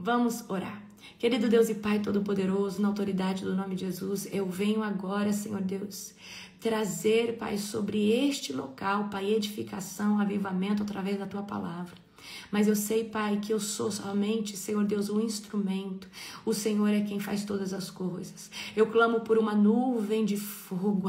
Vamos orar. Querido Deus e Pai Todo-Poderoso, na autoridade do nome de Jesus, eu venho agora, Senhor Deus, trazer, Pai, sobre este local, Pai, edificação, avivamento através da Tua palavra. Mas eu sei, Pai, que eu sou somente, Senhor Deus, um instrumento. O Senhor é quem faz todas as coisas. Eu clamo por uma nuvem de fogo,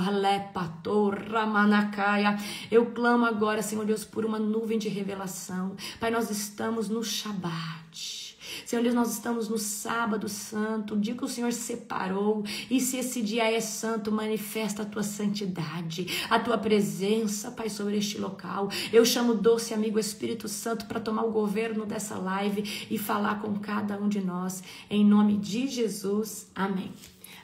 eu clamo agora, Senhor Deus, por uma nuvem de revelação. Pai, nós estamos no Shabat. Senhor Deus, nós estamos no sábado santo, o dia que o Senhor separou, e se esse dia é santo, manifesta a tua santidade, a tua presença, Pai, sobre este local. Eu chamo o doce amigo Espírito Santo para tomar o governo dessa live e falar com cada um de nós, em nome de Jesus, amém.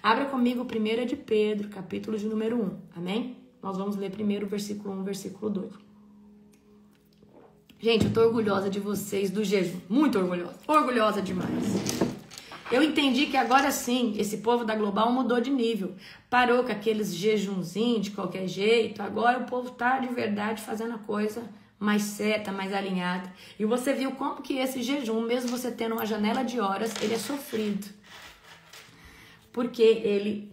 Abra comigo 1 de Pedro, capítulo de número 1, amém? Nós vamos ler primeiro o versículo 1, versículo 2. Gente, eu tô orgulhosa de vocês do jejum, muito orgulhosa demais. Eu entendi que agora sim, esse povo da Global mudou de nível. Parou com aqueles jejumzinhos de qualquer jeito, agora o povo tá de verdade fazendo a coisa mais certa, mais alinhada. E você viu como que esse jejum, mesmo você tendo uma janela de horas, ele é sofrido. Porque ele,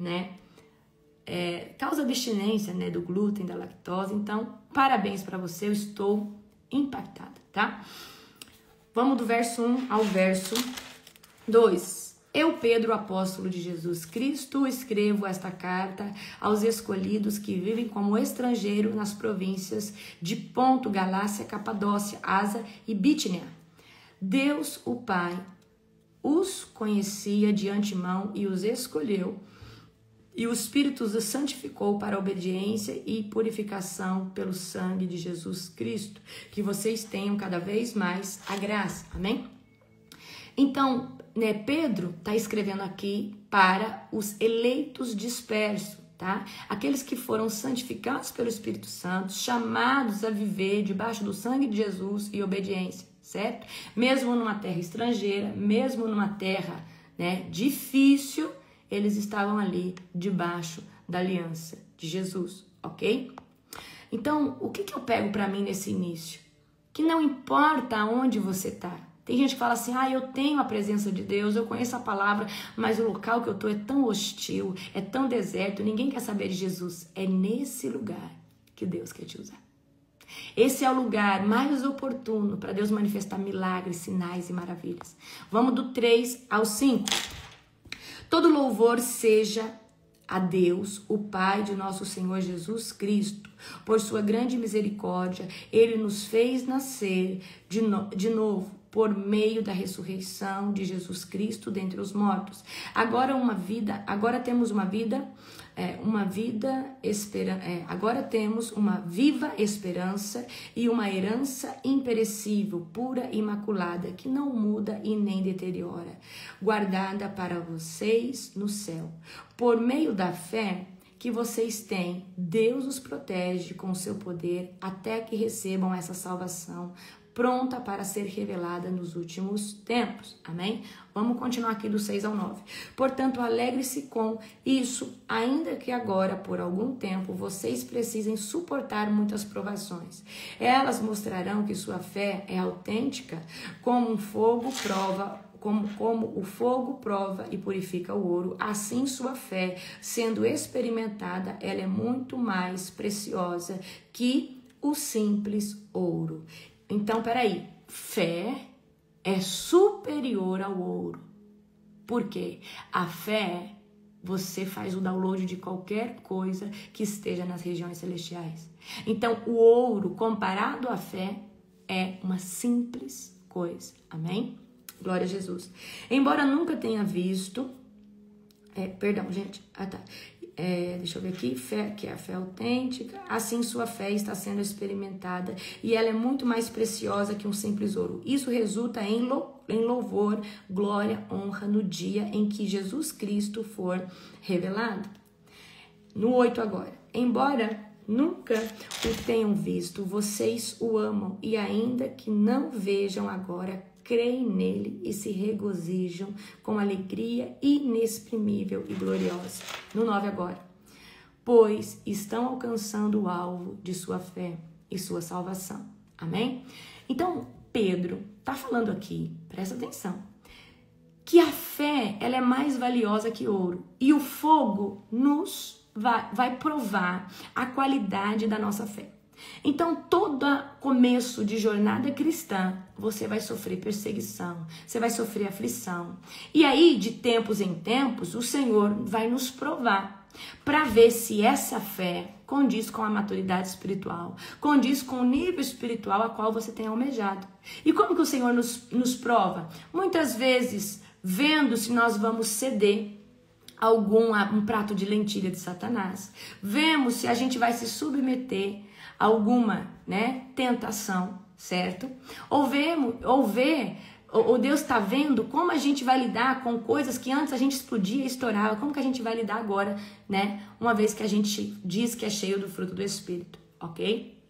causa abstinência, do glúten, da lactose. Então, parabéns para você, eu estou impactada, tá? Vamos do verso 1 ao verso 2. Eu, Pedro, apóstolo de Jesus Cristo, escrevo esta carta aos escolhidos que vivem como estrangeiro nas províncias de Ponto, Galácia, Capadócia, Ásia e Bítinia. Deus, o Pai, os conhecia de antemão e os escolheu, e o Espírito os santificou para a obediência e purificação pelo sangue de Jesus Cristo, que vocês tenham cada vez mais a graça, amém? Então, Pedro está escrevendo aqui para os eleitos dispersos, tá? Aqueles que foram santificados pelo Espírito Santo, chamados a viver debaixo do sangue de Jesus e obediência, certo? Mesmo numa terra estrangeira, mesmo numa terra, difícil, eles estavam ali debaixo da aliança de Jesus, ok? Então, o que eu pego para mim nesse início? Que não importa aonde você está. Tem gente que fala assim, eu tenho a presença de Deus, eu conheço a palavra, mas o local que eu estou é tão hostil, é tão deserto, ninguém quer saber de Jesus. É nesse lugar que Deus quer te usar. Esse é o lugar mais oportuno para Deus manifestar milagres, sinais e maravilhas. Vamos do 3 ao 5. Todo louvor seja a Deus, o Pai de nosso Senhor Jesus Cristo. Por sua grande misericórdia, Ele nos fez nascer de novo por meio da ressurreição de Jesus Cristo dentre os mortos. Agora temos uma viva esperança e uma herança imperecível, pura e imaculada, que não muda e nem deteriora, guardada para vocês no céu. Por meio da fé que vocês têm, Deus os protege com o seu poder até que recebam essa salvação, pronta para ser revelada nos últimos tempos. Amém? Vamos continuar aqui do 6 ao 9. Portanto, alegre-se com isso, ainda que agora, por algum tempo, vocês precisem suportar muitas provações. Elas mostrarão que sua fé é autêntica, como o fogo prova e purifica o ouro, assim sua fé, sendo experimentada, ela é muito mais preciosa que o simples ouro. Então, peraí, fé é superior ao ouro. Por quê? A fé, você faz o download de qualquer coisa que esteja nas regiões celestiais. Então, o ouro, comparado à fé, é uma simples coisa. Amém? Glória a Jesus. Embora nunca tenha visto... deixa eu ver aqui, fé, que é a fé autêntica, assim sua fé está sendo experimentada e ela é muito mais preciosa que um simples ouro. Isso resulta em louvor, glória, honra no dia em que Jesus Cristo for revelado. No 8 agora. Embora nunca o tenham visto, vocês o amam e ainda que não vejam agora, creem nele e se regozijam com alegria inexprimível e gloriosa. No 9 agora. Pois estão alcançando o alvo de sua fé e sua salvação. Amém? Então, Pedro está falando aqui, presta atenção, que a fé ela é mais valiosa que ouro. E o fogo nos vai provar a qualidade da nossa fé. Então, todo começo de jornada cristã, você vai sofrer perseguição, você vai sofrer aflição. E aí, de tempos em tempos, o Senhor vai nos provar para ver se essa fé condiz com a maturidade espiritual, condiz com o nível espiritual a qual você tem almejado. E como que o Senhor nos prova? Muitas vezes, vendo se nós vamos ceder um prato de lentilha de Satanás. Vemos se a gente vai se submeter a alguma, tentação, certo? Ou Deus está vendo como a gente vai lidar com coisas que antes a gente explodia e estourava. Como que a gente vai lidar agora, uma vez que a gente diz que é cheio do fruto do Espírito, ok?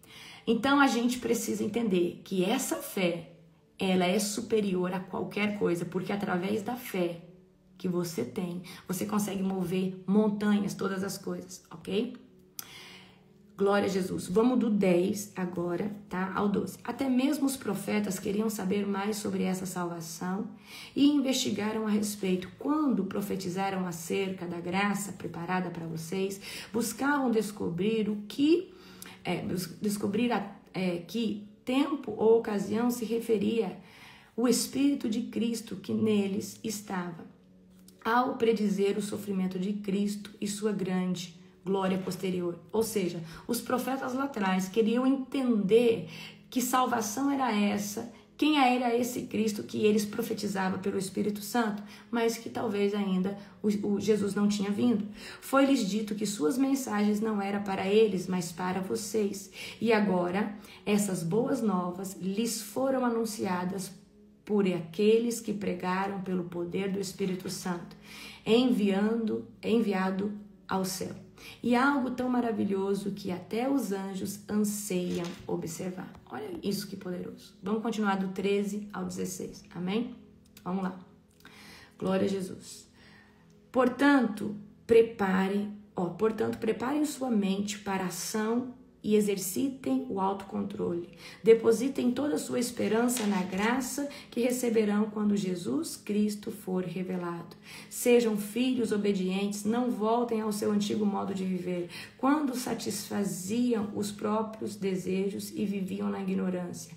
Então a gente precisa entender que essa fé, ela é superior a qualquer coisa, porque através da fé que você tem, você consegue mover montanhas, todas as coisas, ok? Glória a Jesus. Vamos do 10 agora, tá? Ao 12. Até mesmo os profetas queriam saber mais sobre essa salvação e investigaram a respeito. Quando profetizaram acerca da graça preparada para vocês, buscavam descobrir que tempo ou ocasião se referia o Espírito de Cristo que neles estava, ao predizer o sofrimento de Cristo e sua grande glória posterior. Ou seja, os profetas lá atrás queriam entender que salvação era essa, quem era esse Cristo que eles profetizavam pelo Espírito Santo, mas que talvez ainda o Jesus não tinha vindo. Foi-lhes dito que suas mensagens não eram para eles, mas para vocês. E agora, essas boas novas lhes foram anunciadas por aqueles que pregaram pelo poder do Espírito Santo, enviado ao céu. E algo tão maravilhoso que até os anjos anseiam observar. Olha isso que poderoso. Vamos continuar do 13 ao 16. Amém? Vamos lá. Glória a Jesus. Portanto, preparem sua mente para a ação e exercitem o autocontrole. Depositem toda a sua esperança na graça que receberão quando Jesus Cristo for revelado. Sejam filhos obedientes, não voltem ao seu antigo modo de viver, quando satisfaziam os próprios desejos e viviam na ignorância.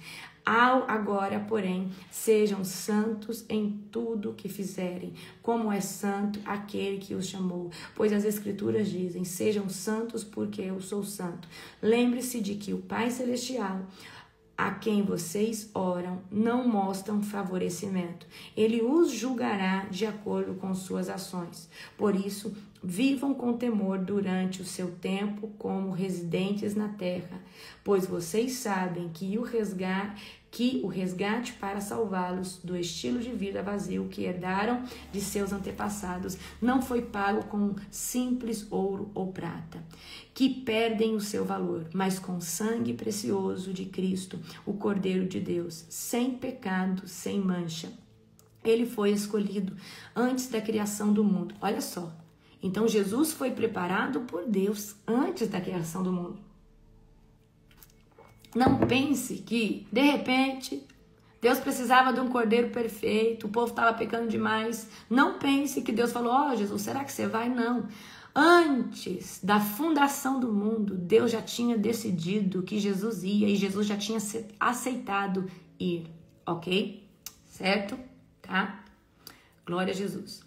Agora, porém, sejam santos em tudo que fizerem, como é santo aquele que os chamou. Pois as Escrituras dizem, sejam santos porque eu sou santo. Lembre-se de que o Pai Celestial, a quem vocês oram, não mostram favorecimento. Ele os julgará de acordo com suas ações. Por isso, vivam com temor durante o seu tempo como residentes na terra, pois vocês sabem que o resgate para salvá-los do estilo de vida vazio que herdaram de seus antepassados não foi pago com simples ouro ou prata, que perdem o seu valor, mas com sangue precioso de Cristo, o Cordeiro de Deus, sem pecado, sem mancha. Ele foi escolhido antes da criação do mundo. Olha só. Então, Jesus foi preparado por Deus antes da criação do mundo. Não pense que, de repente, Deus precisava de um cordeiro perfeito, o povo estava pecando demais. Não pense que Deus falou, Jesus, será que você vai? Não. Antes da fundação do mundo, Deus já tinha decidido que Jesus ia e Jesus já tinha aceitado ir, ok? Certo? Tá? Glória a Jesus.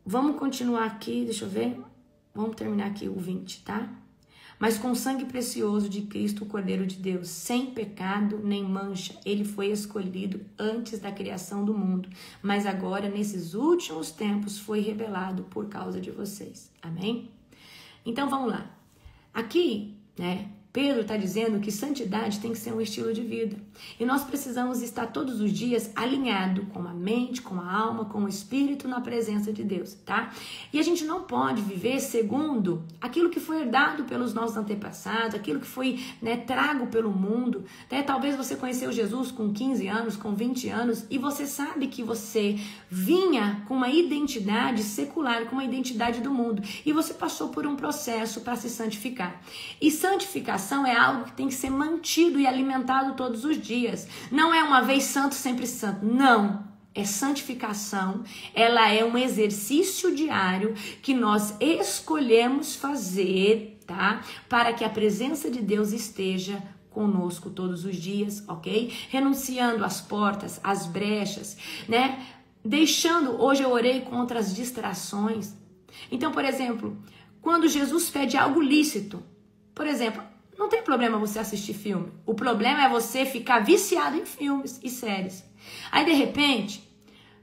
Vamos continuar aqui, deixa eu ver. Vamos terminar aqui o 20, tá? Mas com sangue precioso de Cristo, o Cordeiro de Deus, sem pecado nem mancha, ele foi escolhido antes da criação do mundo, mas agora, nesses últimos tempos, foi revelado por causa de vocês. Amém? Então, vamos lá. Aqui, Pedro está dizendo que santidade tem que ser um estilo de vida. E nós precisamos estar todos os dias alinhado com a mente, com a alma, com o espírito na presença de Deus, tá? E a gente não pode viver segundo aquilo que foi herdado pelos nossos antepassados, aquilo que foi trago pelo mundo. Talvez você conheceu Jesus com 15 anos, com 20 anos, e você sabe que você vinha com uma identidade secular, com uma identidade do mundo. E você passou por um processo para se santificar. E santificação é algo que tem que ser mantido e alimentado todos os dias. Não é uma vez santo, sempre santo. Não. é santificação, ela é um exercício diário que nós escolhemos fazer, tá? Para que a presença de Deus esteja conosco todos os dias, ok? Renunciando às portas, às brechas, né? Deixando, hoje eu orei contra as distrações. Então, por exemplo, quando Jesus pede algo lícito, por exemplo, não tem problema você assistir filme. O problema é você ficar viciado em filmes e séries. Aí, de repente,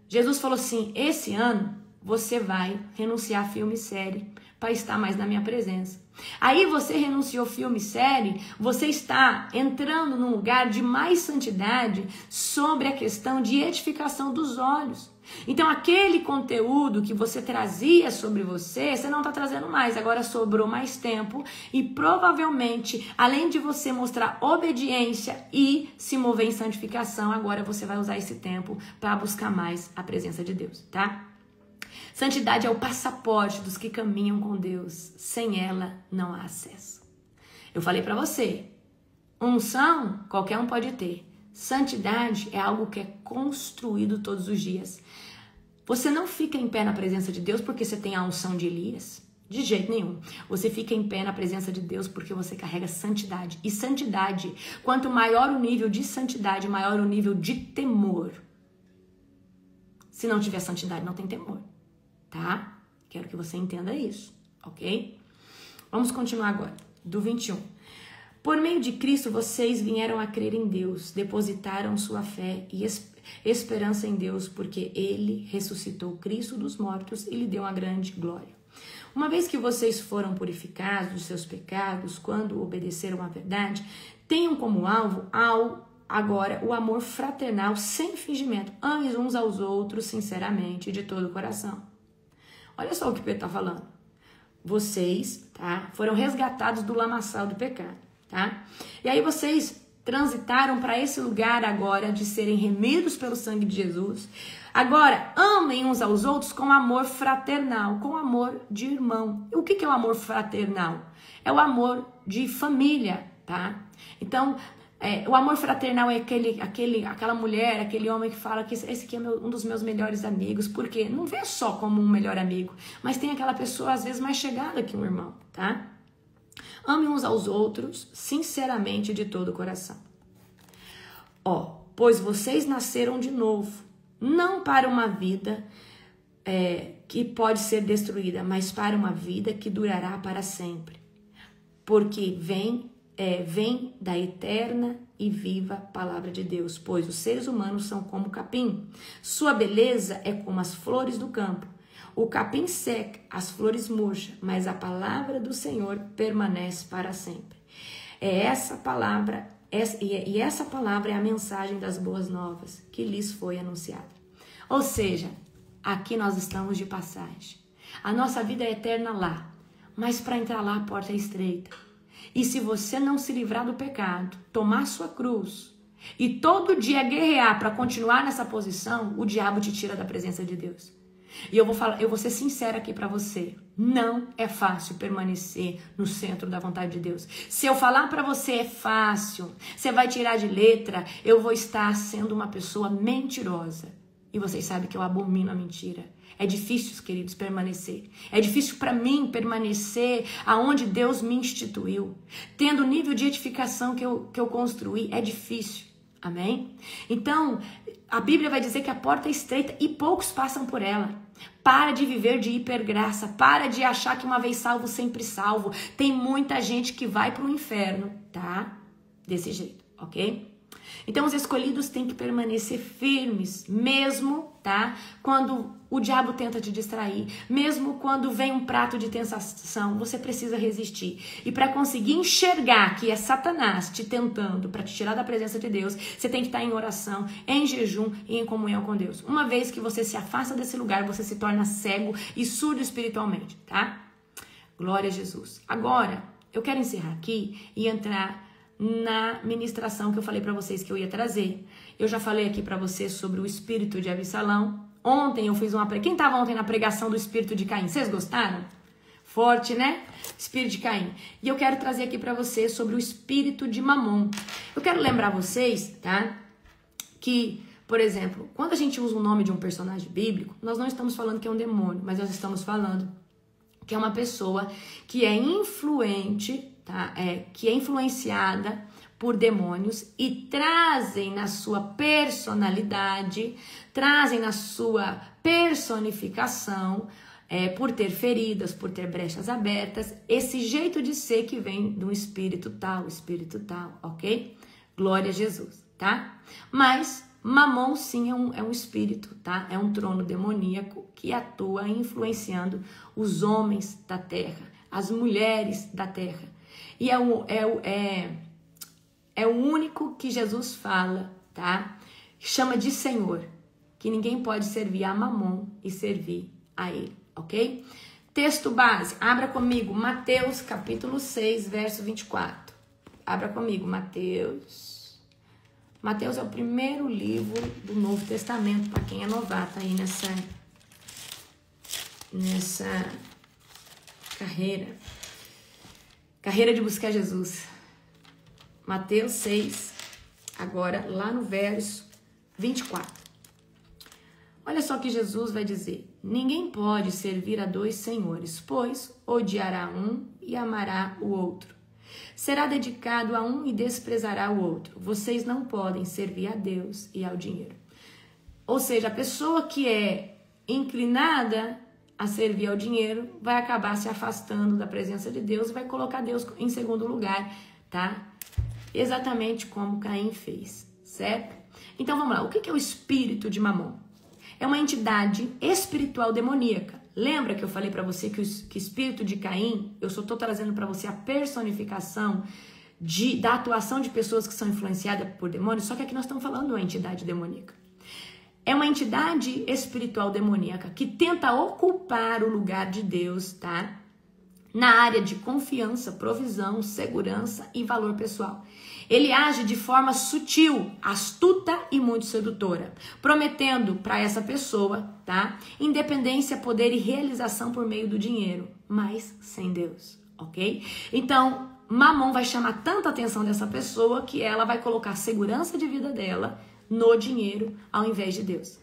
Jesus falou assim, esse ano você vai renunciar a filme e série para estar mais na minha presença. Aí você renunciou filme e série, você está entrando num lugar de mais santidade sobre a questão de edificação dos olhos. Então aquele conteúdo que você trazia sobre você não está trazendo mais, agora sobrou mais tempo e provavelmente, além de você mostrar obediência e se mover em santificação, agora você vai usar esse tempo para buscar mais a presença de Deus, tá? Santidade é o passaporte dos que caminham com Deus. Sem ela, não há acesso. Eu falei para você, unção, qualquer um pode ter. Santidade é algo que é construído todos os dias. Você não fica em pé na presença de Deus porque você tem a unção de Elias. De jeito nenhum. Você fica em pé na presença de Deus porque você carrega santidade. E santidade, quanto maior o nível de santidade, maior o nível de temor. Se não tiver santidade, não tem temor. Tá? Quero que você entenda isso, ok? Vamos continuar agora, do 21. Por meio de Cristo, vocês vieram a crer em Deus, depositaram sua fé e esperança em Deus, porque Ele ressuscitou Cristo dos mortos e lhe deu uma grande glória. Uma vez que vocês foram purificados dos seus pecados, quando obedeceram à verdade, tenham como alvo agora o amor fraternal sem fingimento. Amem uns aos outros sinceramente, de todo o coração. Olha só o que Pedro está falando. Vocês, tá, foram resgatados do lamaçal do pecado, tá? E aí vocês transitaram para esse lugar agora de serem remidos pelo sangue de Jesus. Agora, amem uns aos outros com amor fraternal, com amor de irmão. E o que é o amor fraternal? É o amor de família, tá? Então, o amor fraternal é aquela mulher, aquele homem que fala que esse aqui é um dos meus melhores amigos, porque não vê só como um melhor amigo, mas tem aquela pessoa às vezes mais chegada que um irmão, tá? Amem uns aos outros, sinceramente, de todo o coração. Pois vocês nasceram de novo, não para uma vida que pode ser destruída, mas para uma vida que durará para sempre, porque vem da eterna e viva palavra de Deus, pois os seres humanos são como o capim. Sua beleza é como as flores do campo. O capim seca, as flores murcham, mas a palavra do Senhor permanece para sempre. Essa palavra é a mensagem das boas novas que lhes foi anunciada. Ou seja, aqui nós estamos de passagem. A nossa vida é eterna lá, mas para entrar lá a porta é estreita. E se você não se livrar do pecado, tomar sua cruz e todo dia guerrear para continuar nessa posição, o diabo te tira da presença de Deus. E eu vou ser sincera aqui para você. Não é fácil permanecer no centro da vontade de Deus. Se eu falar para você é fácil, você vai tirar de letra, eu vou estar sendo uma pessoa mentirosa. E vocês sabem que eu abomino a mentira. É difícil, queridos, permanecer. É difícil para mim permanecer aonde Deus me instituiu. Tendo o nível de edificação que eu construí, é difícil. Amém? Então, a Bíblia vai dizer que a porta é estreita e poucos passam por ela. Para de viver de hipergraça. Para de achar que uma vez salvo, sempre salvo. Tem muita gente que vai para o inferno, tá? Desse jeito, ok? Então, os escolhidos têm que permanecer firmes, mesmo, tá? Quando o diabo tenta te distrair, mesmo quando vem um prato de tentação, você precisa resistir. E para conseguir enxergar que é Satanás te tentando para te tirar da presença de Deus, você tem que estar em oração, em jejum e em comunhão com Deus. Uma vez que você se afasta desse lugar, você se torna cego e surdo espiritualmente, tá? Glória a Jesus. Agora, eu quero encerrar aqui e entrar na ministração que eu falei para vocês que eu ia trazer. Eu já falei aqui para vocês sobre o espírito de Absalão. Ontem eu fiz Quem estava ontem na pregação do espírito de Caim? Vocês gostaram? Forte, né? Espírito de Caim. E eu quero trazer aqui para vocês sobre o espírito de Mamon. Eu quero lembrar vocês, tá? Que Por exemplo, quando a gente usa o nome de um personagem bíblico, nós não estamos falando que é um demônio, mas nós estamos falando que é uma pessoa que é influente, tá? Que é influenciada por demônios e trazem na sua personalidade, trazem na sua personificação, por ter feridas, por ter brechas abertas, esse jeito de ser que vem de um espírito tal, ok? Glória a Jesus, tá? Mas Mamon sim é um espírito, tá? É um trono demoníaco que atua influenciando os homens da terra, as mulheres da terra. E é o único que Jesus fala, tá? Chama de Senhor, que ninguém pode servir a Mamon e servir a ele, ok? Texto base, abra comigo, Mateus capítulo 6, verso 24. Abra comigo, Mateus. Mateus é o primeiro livro do Novo Testamento, para quem é novato aí nessa carreira de buscar Jesus. Mateus 6, agora lá no verso 24. Olha só que Jesus vai dizer: ninguém pode servir a dois senhores, pois odiará um e amará o outro. Será dedicado a um e desprezará o outro. Vocês não podem servir a Deus e ao dinheiro. Ou seja, a pessoa que é inclinada a servir ao dinheiro vai acabar se afastando da presença de Deus e vai colocar Deus em segundo lugar, tá? Exatamente como Caim fez, certo? Então vamos lá, o que é o espírito de Mamon? É uma entidade espiritual demoníaca. Lembra que eu falei para você que o espírito de Caim, eu só estou trazendo para você a personificação da atuação de pessoas que são influenciadas por demônios, só que aqui nós estamos falando de uma entidade demoníaca. É uma entidade espiritual demoníaca que tenta ocupar o lugar de Deus, tá? Na área de confiança, provisão, segurança e valor pessoal. Ele age de forma sutil, astuta e muito sedutora, prometendo para essa pessoa, tá? Independência, poder e realização por meio do dinheiro, mas sem Deus, ok? Então, Mamon vai chamar tanta atenção dessa pessoa que ela vai colocar a segurança de vida dela no dinheiro ao invés de Deus.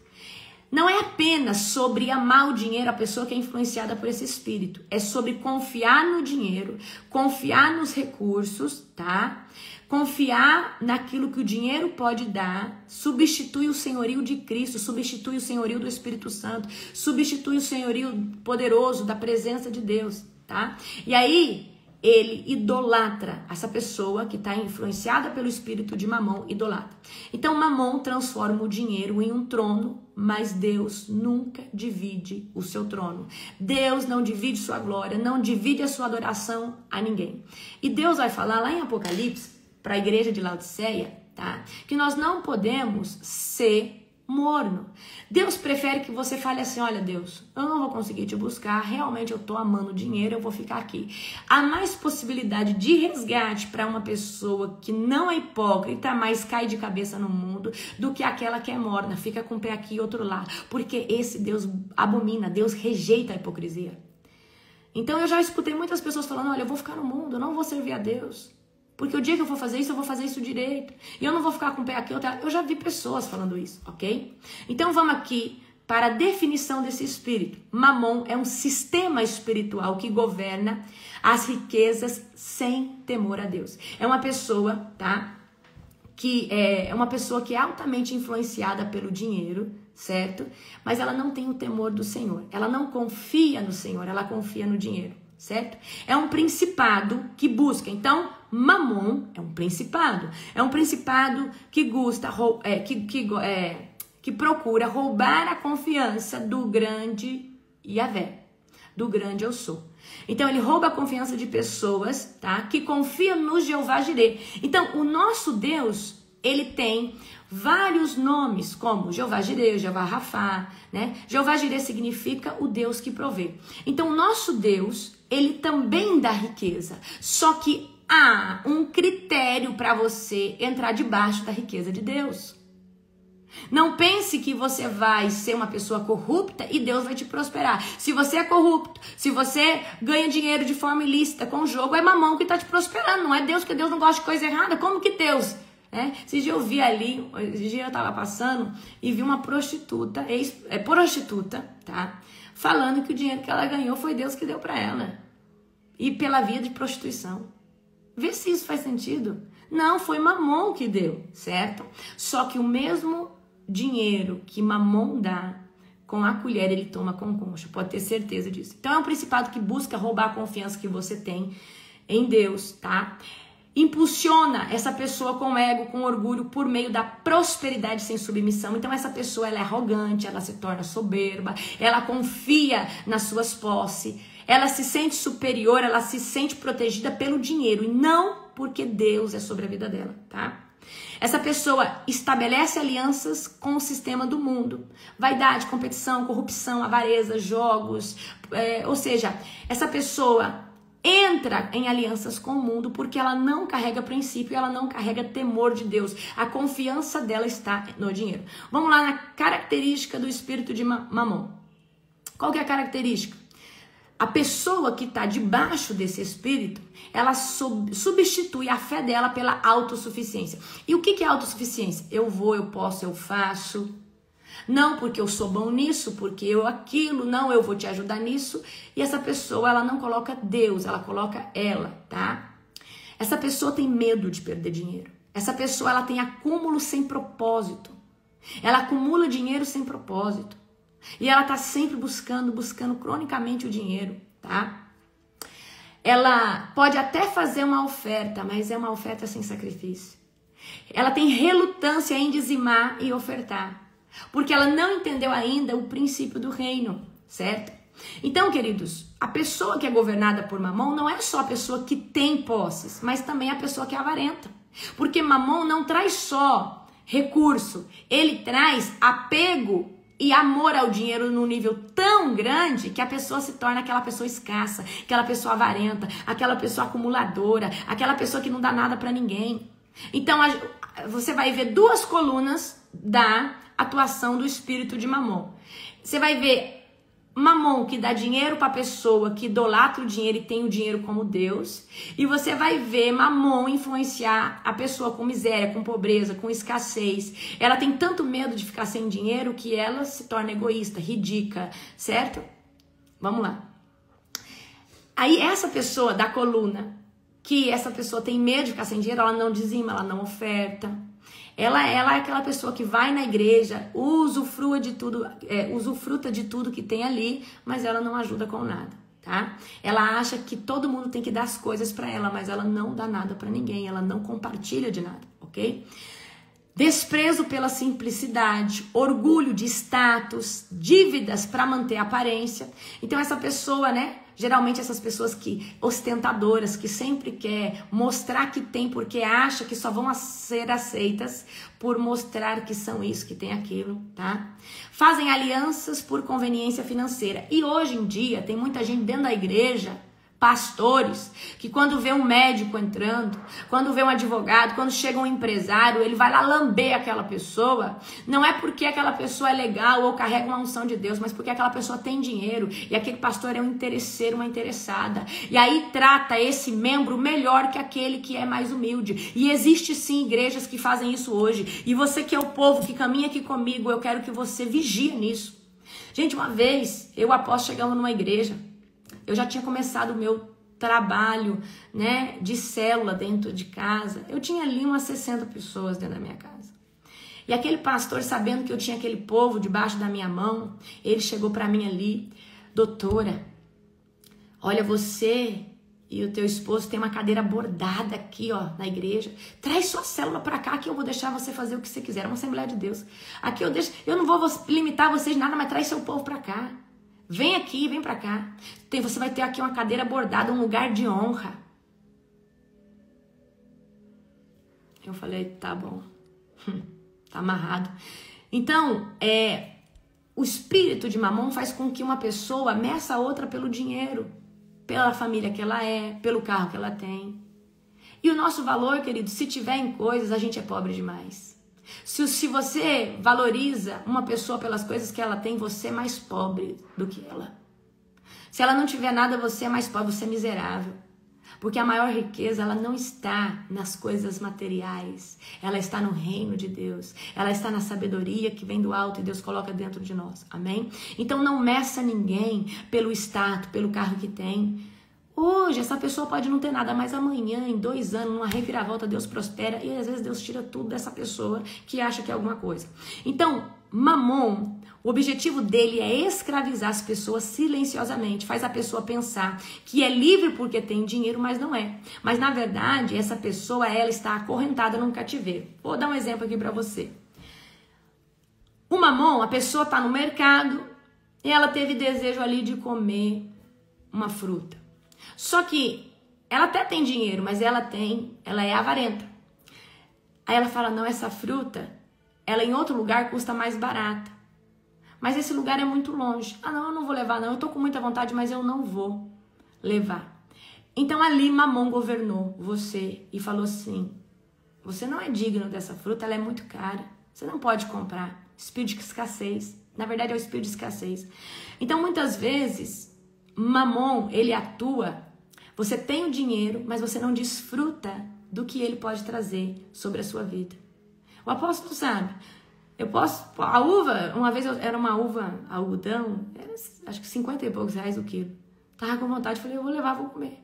Não é apenas sobre amar o dinheiro a pessoa que é influenciada por esse espírito. É sobre confiar no dinheiro, confiar nos recursos, tá? Confiar naquilo que o dinheiro pode dar, substitui o senhorio de Cristo, substitui o senhorio do Espírito Santo, substitui o senhorio poderoso da presença de Deus, tá? E aí ele idolatra essa pessoa que está influenciada pelo espírito de Mamon, idolatra. Então Mamon transforma o dinheiro em um trono, mas Deus nunca divide o seu trono. Deus não divide sua glória, não divide a sua adoração a ninguém. E Deus vai falar lá em Apocalipse, para a igreja de Laodiceia, tá? Que nós não podemos ser morno. Deus prefere que você fale assim: olha, Deus, eu não vou conseguir te buscar, realmente eu tô amando dinheiro, eu vou ficar aqui. Há mais possibilidade de resgate para uma pessoa que não é hipócrita, mas cai de cabeça no mundo, do que aquela que é morna, fica com um pé aqui e outro lá. Porque esse Deus abomina, Deus rejeita a hipocrisia. Então eu já escutei muitas pessoas falando: olha, eu vou ficar no mundo, eu não vou servir a Deus. Porque o dia que eu for fazer isso, eu vou fazer isso direito. E eu não vou ficar com o pé aqui. Eu já vi pessoas falando isso, ok? Então vamos aqui para a definição desse espírito. Mamon é um sistema espiritual que governa as riquezas sem temor a Deus. É uma pessoa, tá? Que é uma pessoa que é altamente influenciada pelo dinheiro, certo? Mas ela não tem o temor do Senhor. Ela não confia no Senhor, ela confia no dinheiro, certo? É um principado que busca. Então, Mamon é um principado. É um principado que que procura roubar a confiança do grande Yahvé, do grande eu sou. Então, ele rouba a confiança de pessoas, tá? Que confiam no Jeová Jireh. Então, o nosso Deus, ele tem vários nomes, como Jeová Jireh, Jeová Rafá, né? Jeová Jireh significa o Deus que provê. Então, o nosso Deus, ele também dá riqueza. Só que há um critério para você entrar debaixo da riqueza de Deus. Não pense que você vai ser uma pessoa corrupta e Deus vai te prosperar. Se você é corrupto, se você ganha dinheiro de forma ilícita com o jogo, é Mamon que está te prosperando, não é Deus, porque Deus não gosta de coisa errada. Como que Deus Esse dia eu vi ali, esse dia eu tava passando e vi uma prostituta, prostituta, tá? Falando que o dinheiro que ela ganhou foi Deus que deu para ela. E pela via de prostituição. Vê se isso faz sentido. Não, foi Mamon que deu, certo? Só que o mesmo dinheiro que Mamon dá, com a colher ele toma com concha, pode ter certeza disso. Então é um principado que busca roubar a confiança que você tem em Deus, tá? Impulsiona essa pessoa com ego, com orgulho, por meio da prosperidade sem submissão. Então essa pessoa ela é arrogante, ela se torna soberba, ela confia nas suas posses, ela se sente superior, ela se sente protegida pelo dinheiro e não porque Deus é sobre a vida dela, tá? Essa pessoa estabelece alianças com o sistema do mundo. Vaidade, competição, corrupção, avareza, jogos. Ou seja, essa pessoa entra em alianças com o mundo porque ela não carrega princípio, ela não carrega temor de Deus. A confiança dela está no dinheiro. Vamos lá na característica do espírito de Mamon. Qual que é a característica? A pessoa que está debaixo desse espírito, ela substitui a fé dela pela autossuficiência. E o que é autossuficiência? Eu vou, eu posso, eu faço. Não porque eu sou bom nisso, porque eu aquilo, não, eu vou te ajudar nisso. E essa pessoa, ela não coloca Deus, ela coloca ela, tá? Essa pessoa tem medo de perder dinheiro. Essa pessoa, ela tem acúmulo sem propósito. Ela acumula dinheiro sem propósito. E ela tá sempre buscando cronicamente o dinheiro, tá? Ela pode até fazer uma oferta, mas é uma oferta sem sacrifício. Ela tem relutância em dizimar e ofertar. Porque ela não entendeu ainda o princípio do reino, certo? Então, queridos, a pessoa que é governada por Mamon não é só a pessoa que tem posses, mas também a pessoa que é avarenta. Porque Mamon não traz só recurso, ele traz apego e amor ao dinheiro num nível tão grande que a pessoa se torna aquela pessoa escassa, aquela pessoa avarenta, aquela pessoa acumuladora, aquela pessoa que não dá nada para ninguém. Então, você vai ver duas colunas da atuação do espírito de Mamon. Você vai ver Mamon que dá dinheiro para a pessoa que idolatra o dinheiro e tem o dinheiro como Deus. E você vai ver Mamon influenciar a pessoa com miséria, com pobreza, com escassez. Ela tem tanto medo de ficar sem dinheiro que ela se torna egoísta, ridícula, certo? Vamos lá. Aí essa pessoa da coluna, que essa pessoa tem medo de ficar sem dinheiro, ela não dizima, ela não oferta. Ela é aquela pessoa que vai na igreja, usufruta de tudo que tem ali, mas ela não ajuda com nada, tá? Ela acha que todo mundo tem que dar as coisas para ela, mas ela não dá nada para ninguém, ela não compartilha de nada, ok? Desprezo pela simplicidade, orgulho de status, dívidas para manter a aparência. Então essa pessoa, né? Geralmente essas pessoas que ostentadoras, que sempre quer mostrar que tem porque acha que só vão ser aceitas por mostrar que são isso, que tem aquilo, tá? Fazem alianças por conveniência financeira. E hoje em dia tem muita gente dentro da igreja, pastores, que quando vê um médico entrando, quando vê um advogado, quando chega um empresário, ele vai lá lamber aquela pessoa, não é porque aquela pessoa é legal ou carrega uma unção de Deus, mas porque aquela pessoa tem dinheiro e aquele pastor é um interesseiro, uma interessada. E aí trata esse membro melhor que aquele que é mais humilde. E existe sim igrejas que fazem isso hoje. E você que é o povo que caminha aqui comigo, eu quero que você vigie nisso. Gente, uma vez, eu após chegando numa igreja, eu já tinha começado o meu trabalho, né, de célula dentro de casa. Eu tinha ali umas 60 pessoas dentro da minha casa. E aquele pastor, sabendo que eu tinha aquele povo debaixo da minha mão, ele chegou para mim ali: doutora, olha, você e o teu esposo tem uma cadeira bordada aqui, ó, na igreja. Traz sua célula para cá que eu vou deixar você fazer o que você quiser. É uma Assembleia de Deus. Aqui eu não vou limitar vocês nada, mas traz seu povo para cá. Vem aqui, vem pra cá. Você vai ter aqui uma cadeira bordada, um lugar de honra. Eu falei, tá bom. Tá amarrado. Então, o espírito de Mamon faz com que uma pessoa meça a outra pelo dinheiro, pela família que ela é, pelo carro que ela tem. E o nosso valor, querido, se tiver em coisas, a gente é pobre demais. Se você valoriza uma pessoa pelas coisas que ela tem, você é mais pobre do que ela. Se ela não tiver nada, você é mais pobre, você é miserável. Porque a maior riqueza, ela não está nas coisas materiais. Ela está no reino de Deus. Ela está na sabedoria que vem do alto e Deus coloca dentro de nós. Amém? Então não meça ninguém pelo status, pelo carro que tem. Hoje essa pessoa pode não ter nada, mas amanhã, em 2 anos, numa reviravolta, Deus prospera e às vezes Deus tira tudo dessa pessoa que acha que é alguma coisa. Então, Mamon, o objetivo dele é escravizar as pessoas silenciosamente, faz a pessoa pensar que é livre porque tem dinheiro, mas não é. Mas na verdade, essa pessoa, ela está acorrentada num cativeiro. Vou dar um exemplo aqui para você. O Mamon, a pessoa está no mercado e ela teve desejo ali de comer uma fruta. Só que ela até tem dinheiro, mas ela é avarenta. Aí ela fala, não, essa fruta, ela em outro lugar custa mais barata. Mas esse lugar é muito longe. Ah, não, eu não vou levar não, eu tô com muita vontade, mas eu não vou levar. Então ali Mamon governou você e falou assim, você não é digno dessa fruta, ela é muito cara. Você não pode comprar. Espírito de escassez. Na verdade é o espírito de escassez. Então muitas vezes Mamon, ele atua, você tem o dinheiro, mas você não desfruta do que ele pode trazer sobre a sua vida. O apóstolo sabe, a uva, uma vez era uma uva, algodão, era, acho que 50 e poucos reais o quilo. Tava com vontade, falei, eu vou levar, vou comer.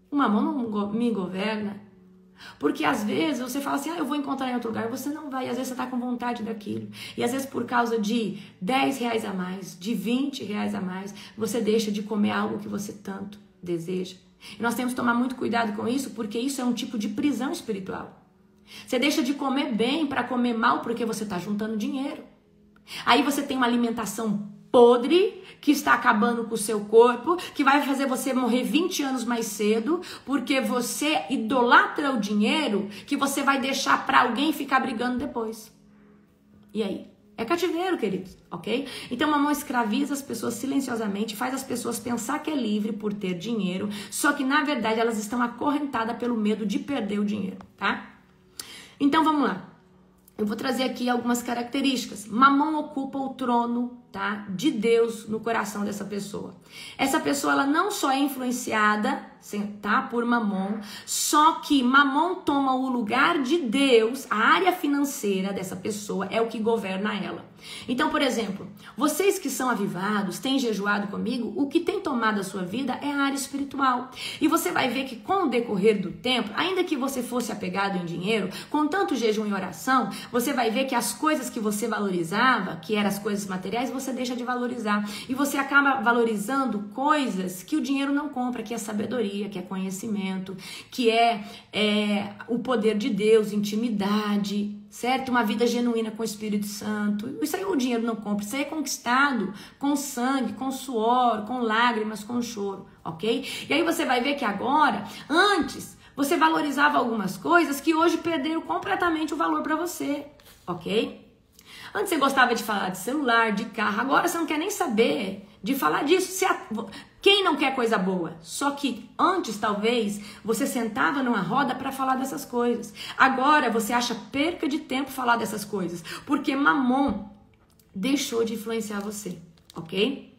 O Mamon não me governa. Porque às vezes você fala assim, eu vou encontrar em outro lugar, você não vai, e às vezes você tá com vontade daquilo. E às vezes por causa de 10 reais a mais, de 20 reais a mais, você deixa de comer algo que você tanto deseja. E nós temos que tomar muito cuidado com isso, porque isso é um tipo de prisão espiritual. Você deixa de comer bem para comer mal porque você está juntando dinheiro. Aí você tem uma alimentação podre que está acabando com o seu corpo, que vai fazer você morrer 20 anos mais cedo, porque você idolatra o dinheiro que você vai deixar para alguém ficar brigando depois. E aí? É cativeiro, queridos, ok? Então, Mamon escraviza as pessoas silenciosamente, faz as pessoas pensar que é livre por ter dinheiro, só que, na verdade, elas estão acorrentadas pelo medo de perder o dinheiro, tá? Então, vamos lá. Eu vou trazer aqui algumas características. Mamon ocupa o trono, tá, de Deus no coração dessa pessoa. Essa pessoa, ela não só é influenciada, tá, por Mamon, só que Mamon toma o lugar de Deus, a área financeira dessa pessoa é o que governa ela. Então, por exemplo, vocês que são avivados, têm jejuado comigo, o que tem tomado a sua vida é a área espiritual. E você vai ver que com o decorrer do tempo, ainda que você fosse apegado em dinheiro, com tanto jejum e oração, você vai ver que as coisas que você valorizava, que eram as coisas materiais, você deixa de valorizar. E você acaba valorizando coisas que o dinheiro não compra, que é sabedoria, que é conhecimento, que é o poder de Deus, intimidade, certo? Uma vida genuína com o Espírito Santo. Isso aí o dinheiro não compra. Isso aí é conquistado com sangue, com suor, com lágrimas, com choro, ok? E aí você vai ver que agora, antes, você valorizava algumas coisas que hoje perderam completamente o valor para você, ok? Antes você gostava de falar de celular, de carro, agora você não quer nem saber de falar disso. Quem não quer coisa boa? Só que antes, talvez, você sentava numa roda para falar dessas coisas. Agora você acha perca de tempo falar dessas coisas, porque Mamon deixou de influenciar você, ok?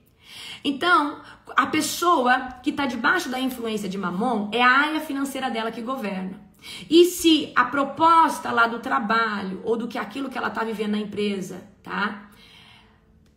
Então, a pessoa que está debaixo da influência de Mamon é a área financeira dela que governa. E se a proposta lá do trabalho ou do que aquilo que ela está vivendo na empresa, tá?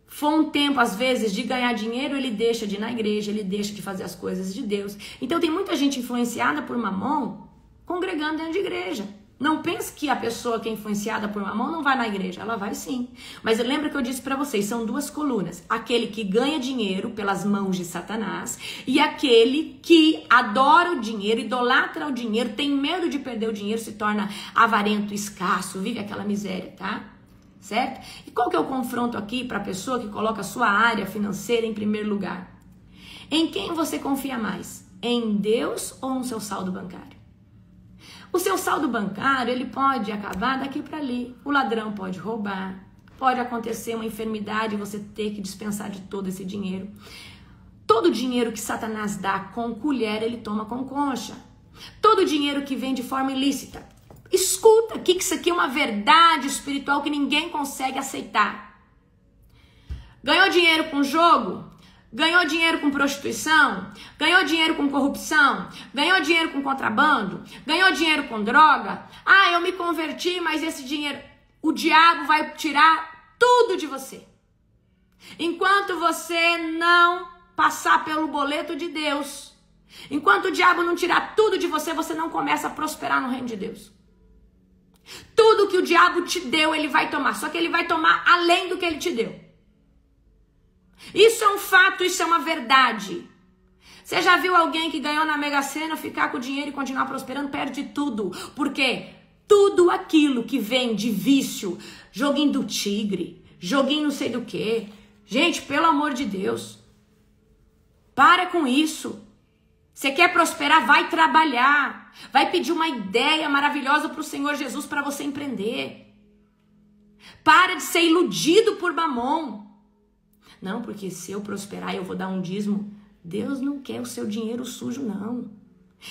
For um tempo, às vezes, de ganhar dinheiro, ele deixa de ir na igreja, ele deixa de fazer as coisas de Deus. Então, tem muita gente influenciada por Mamon congregando dentro de igreja. Não pense que a pessoa que é influenciada por Mamon não vai na igreja. Ela vai sim. Mas lembra que eu disse para vocês, são duas colunas. Aquele que ganha dinheiro pelas mãos de Satanás e aquele que adora o dinheiro, idolatra o dinheiro, tem medo de perder o dinheiro, se torna avarento, escasso, vive aquela miséria, tá? Certo? E qual que é o confronto aqui para a pessoa que coloca a sua área financeira em primeiro lugar? Em quem você confia mais? Em Deus ou no seu saldo bancário? O seu saldo bancário, ele pode acabar daqui para ali. O ladrão pode roubar, pode acontecer uma enfermidade e você ter que dispensar de todo esse dinheiro. Todo dinheiro que Satanás dá com colher, ele toma com concha. Todo dinheiro que vem de forma ilícita. Escuta que isso aqui é uma verdade espiritual que ninguém consegue aceitar. Ganhou dinheiro com jogo? Ganhou dinheiro com prostituição? Ganhou dinheiro com corrupção? Ganhou dinheiro com contrabando? Ganhou dinheiro com droga? Ah, eu me converti, mas esse dinheiro... O diabo vai tirar tudo de você. Enquanto você não passar pelo boleto de Deus, enquanto o diabo não tirar tudo de você, você não começa a prosperar no reino de Deus. Tudo que o diabo te deu, ele vai tomar. Só que ele vai tomar além do que ele te deu. Isso é um fato, isso é uma verdade. Você já viu alguém que ganhou na Mega Sena ficar com o dinheiro e continuar prosperando? Perde tudo. Por quê? Tudo aquilo que vem de vício, joguinho do tigre, joguinho não sei do que. Gente, pelo amor de Deus, para com isso. Você quer prosperar? Vai trabalhar. Vai pedir uma ideia maravilhosa para o Senhor Jesus para você empreender. Para de ser iludido por mamon. Não, porque se eu prosperar eu vou dar um dízimo. Deus não quer o seu dinheiro sujo, não.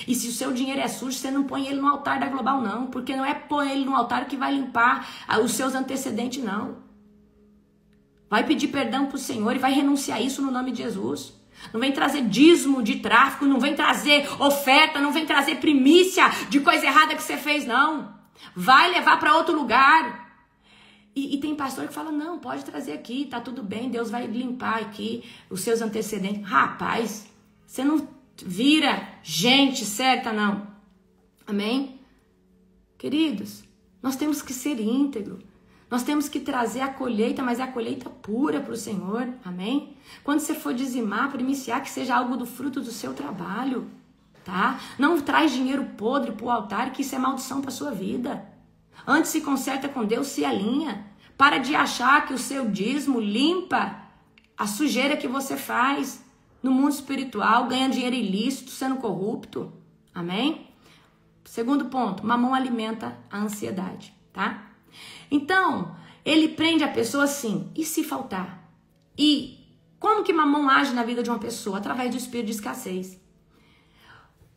E se o seu dinheiro é sujo, você não põe ele no altar da Global, não. Porque não é pôr ele no altar que vai limpar os seus antecedentes, não. Vai pedir perdão para o Senhor e vai renunciar isso no nome de Jesus. Não vem trazer dízimo de tráfico, não vem trazer oferta, não vem trazer primícia de coisa errada que você fez, não. Vai levar para outro lugar. E tem pastor que fala, não, pode trazer aqui, tá tudo bem, Deus vai limpar aqui os seus antecedentes. Rapaz, você não vira gente certa, não. Amém? Queridos, nós temos que ser íntegro. Nós temos que trazer a colheita, mas é a colheita pura para o Senhor. Amém? Quando você for dizimar, primiciar, que seja algo do fruto do seu trabalho. Tá? Não traz dinheiro podre para o altar, que isso é maldição para a sua vida. Antes se conserta com Deus, se alinha. Para de achar que o seu dízimo limpa a sujeira que você faz no mundo espiritual, ganhando dinheiro ilícito, sendo corrupto. Amém? Segundo ponto, mamão alimenta a ansiedade, tá? Então, ele prende a pessoa assim, e se faltar? E como que mamão age na vida de uma pessoa? Através do espírito de escassez.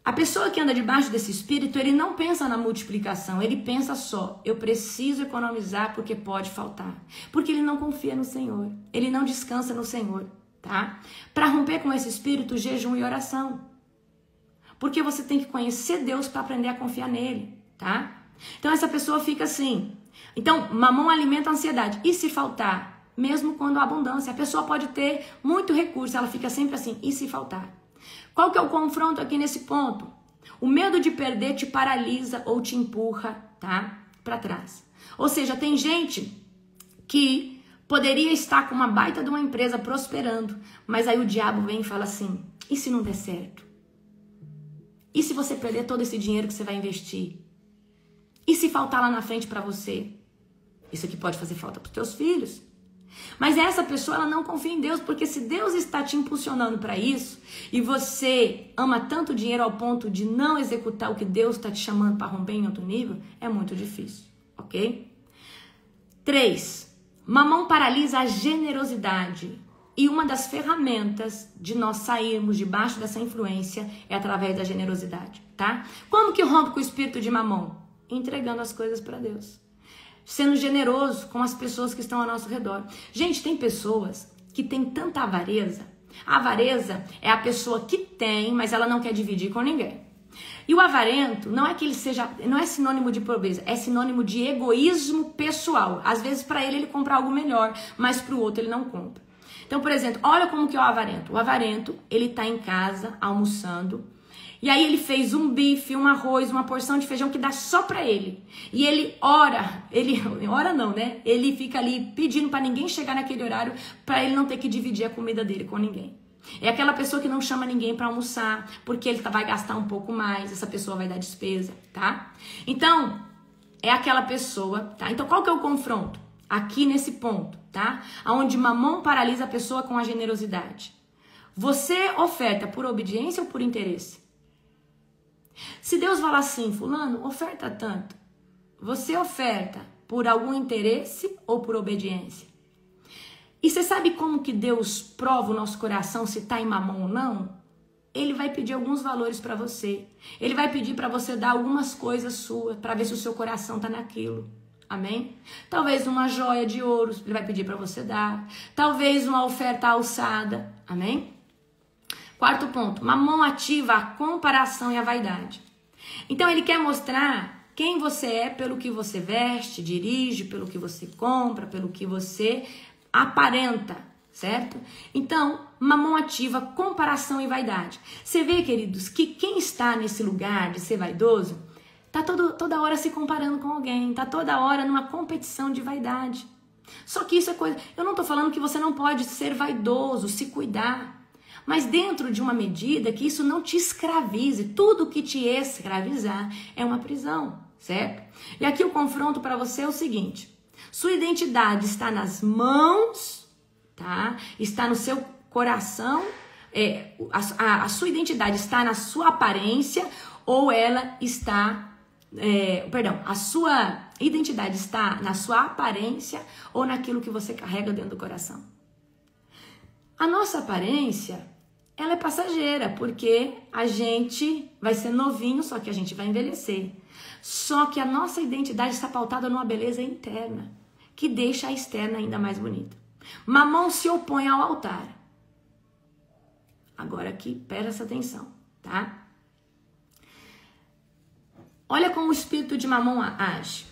A pessoa que anda debaixo desse espírito, ele não pensa na multiplicação, ele pensa só, eu preciso economizar porque pode faltar. Porque ele não confia no Senhor, ele não descansa no Senhor, tá? Para romper com esse espírito, jejum e oração. Porque você tem que conhecer Deus para aprender a confiar nele, tá? Então essa pessoa fica assim. Então, mamão alimenta a ansiedade. E se faltar? Mesmo quando há abundância, a pessoa pode ter muito recurso, ela fica sempre assim, e se faltar? Qual que é o confronto aqui nesse ponto? O medo de perder te paralisa ou te empurra, tá? Para trás. Ou seja, tem gente que poderia estar com uma baita de uma empresa prosperando, mas aí o diabo vem e fala assim, e se não der certo? E se você perder todo esse dinheiro que você vai investir? E se faltar lá na frente para você? Isso aqui pode fazer falta para os teus filhos. Mas essa pessoa, ela não confia em Deus, porque se Deus está te impulsionando para isso, e você ama tanto dinheiro ao ponto de não executar o que Deus está te chamando para romper em outro nível, é muito difícil, ok? 3. Mamão paralisa a generosidade. E uma das ferramentas de nós sairmos debaixo dessa influência é através da generosidade, tá? Como que rompe com o espírito de mamão? Entregando as coisas para Deus. Sendo generoso com as pessoas que estão ao nosso redor. Gente, tem pessoas que têm tanta avareza. A avareza é a pessoa que tem, mas ela não quer dividir com ninguém. E o avarento não é que ele seja, não é sinônimo de pobreza, é sinônimo de egoísmo pessoal. Às vezes para ele compra algo melhor, mas para o outro ele não compra. Então, por exemplo, olha como que é o avarento. O avarento, ele tá em casa almoçando. E aí ele fez um bife, um arroz, uma porção de feijão que dá só pra ele. E ele ora não, né? Ele fica ali pedindo pra ninguém chegar naquele horário pra ele não ter que dividir a comida dele com ninguém. É aquela pessoa que não chama ninguém pra almoçar, porque ele vai gastar um pouco mais, essa pessoa vai dar despesa, tá? Então, é aquela pessoa, tá? Então, qual que é o confronto? Aqui nesse ponto, tá? Onde mamão paralisa a pessoa com a generosidade. Você oferta por obediência ou por interesse? Se Deus falar assim, fulano, oferta tanto, você oferta por algum interesse ou por obediência? E você sabe como que Deus prova o nosso coração se tá em mamão ou não? Ele vai pedir alguns valores para você. Ele vai pedir para você dar algumas coisas suas, para ver se o seu coração tá naquilo. Amém? Talvez uma joia de ouro, ele vai pedir para você dar. Talvez uma oferta alçada. Amém? Quarto ponto, Mamon ativa a comparação e a vaidade. Então ele quer mostrar quem você é pelo que você veste, dirige, pelo que você compra, pelo que você aparenta, certo? Então, Mamon ativa comparação e vaidade. Você vê, queridos, que quem está nesse lugar de ser vaidoso tá toda hora se comparando com alguém, tá toda hora numa competição de vaidade. Só que isso é coisa... Eu não tô falando que você não pode ser vaidoso, se cuidar, mas dentro de uma medida que isso não te escravize. Tudo que te escravizar é uma prisão, certo? E aqui o confronto para você é o seguinte: sua identidade está nas mãos, tá? Está no seu coração, a sua identidade está na sua aparência ou ela está... a sua identidade está na sua aparência ou naquilo que você carrega dentro do coração. A nossa aparência, ela é passageira, porque a gente vai ser novinho, só que a gente vai envelhecer. Só que a nossa identidade está pautada numa beleza interna, que deixa a externa ainda mais bonita. Mamon se opõe ao altar. Agora aqui, presta atenção, tá? Olha como o espírito de Mamon age.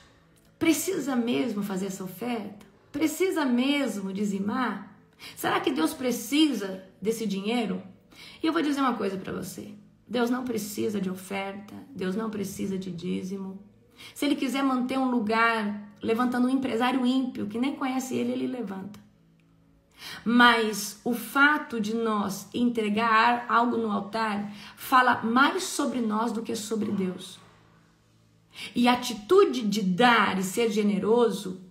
Precisa mesmo fazer essa oferta? Precisa mesmo dizimar? Será que Deus precisa desse dinheiro? E eu vou dizer uma coisa para você. Deus não precisa de oferta. Deus não precisa de dízimo. Se Ele quiser manter um lugar levantando um empresário ímpio, que nem conhece Ele, Ele levanta. Mas o fato de nós entregar algo no altar fala mais sobre nós do que sobre Deus. E a atitude de dar e ser generoso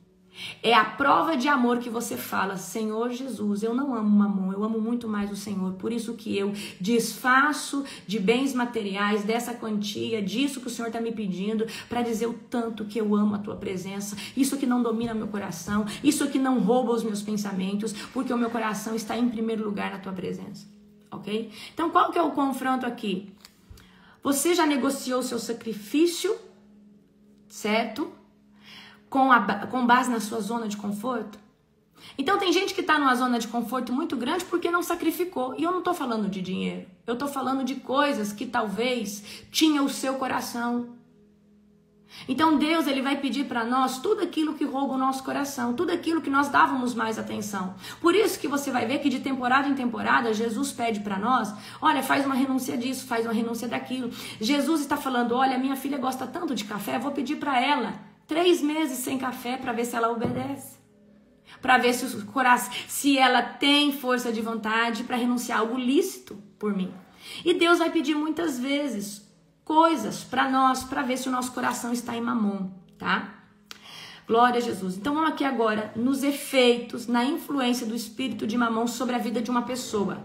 é a prova de amor que você fala: Senhor Jesus, eu não amo Mamon, eu amo muito mais o Senhor. Por isso que eu desfaço de bens materiais, dessa quantia, disso que o Senhor está me pedindo, para dizer o tanto que eu amo a tua presença. Isso que não domina meu coração, isso que não rouba os meus pensamentos, porque o meu coração está em primeiro lugar na tua presença. Ok? Então qual que é o confronto aqui? Você já negociou o seu sacrifício, certo? Com base na sua zona de conforto? Então tem gente que está numa zona de conforto muito grande porque não sacrificou. E eu não estou falando de dinheiro. Eu estou falando de coisas que talvez tinha o seu coração. Então Deus, Ele vai pedir para nós tudo aquilo que rouba o nosso coração, tudo aquilo que nós dávamos mais atenção. Por isso que você vai ver que de temporada em temporada Jesus pede para nós: olha, faz uma renúncia disso, faz uma renúncia daquilo. Jesus está falando: olha, minha filha gosta tanto de café, vou pedir para ela 3 meses sem café para ver se ela obedece. Para ver se ela tem força de vontade para renunciar a algo lícito por mim. E Deus vai pedir muitas vezes coisas para nós, para ver se o nosso coração está em Mamon, tá? Glória a Jesus. Então vamos aqui agora nos efeitos, na influência do espírito de Mamon sobre a vida de uma pessoa.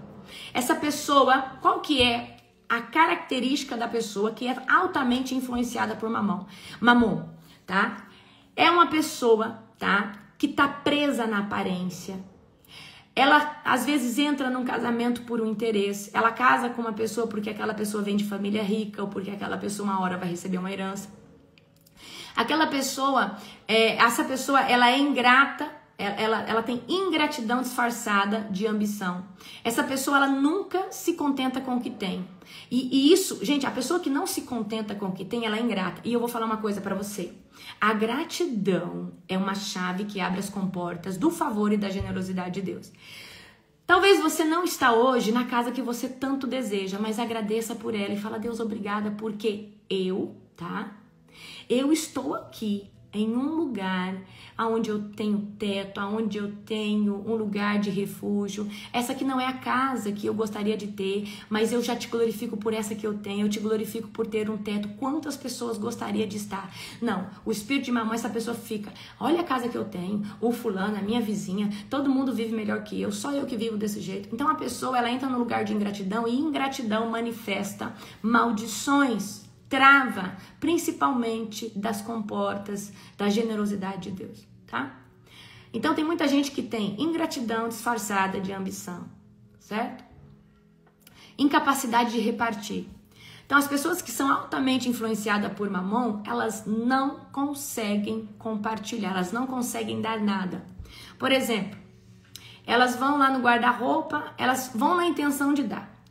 Essa pessoa, qual que é a característica da pessoa que é altamente influenciada por Mamon, tá? É uma pessoa, tá, que tá presa na aparência. Ela, às vezes, entra num casamento por um interesse. Ela casa com uma pessoa porque aquela pessoa vem de família rica ou porque aquela pessoa uma hora vai receber uma herança. Aquela pessoa, essa pessoa, ela é ingrata, ela tem ingratidão disfarçada de ambição. Essa pessoa, ela nunca se contenta com o que tem. E isso, gente, a pessoa que não se contenta com o que tem, ela é ingrata. E eu vou falar uma coisa pra você. A gratidão é uma chave que abre as comportas do favor e da generosidade de Deus. Talvez você não está hoje na casa que você tanto deseja, mas agradeça por ela e fala: Deus, obrigada, porque eu estou aqui em um lugar onde eu tenho teto, onde eu tenho um lugar de refúgio. Essa aqui não é a casa que eu gostaria de ter, mas eu já te glorifico por essa que eu tenho, eu te glorifico por ter um teto. Quantas pessoas gostaria de estar? Não, o espírito de Mamon, essa pessoa fica: olha a casa que eu tenho, o fulano, a minha vizinha, todo mundo vive melhor que eu, só eu que vivo desse jeito. Então a pessoa, ela entra no lugar de ingratidão, e ingratidão manifesta maldições, trava, principalmente das comportas da generosidade de Deus, tá? Então tem muita gente que tem ingratidão disfarçada de ambição, certo? Incapacidade de repartir. Então, as pessoas que são altamente influenciadas por mamon, elas não conseguem compartilhar, elas não conseguem dar nada. Por exemplo, elas vão lá no guarda-roupa, elas vão na intenção de dar.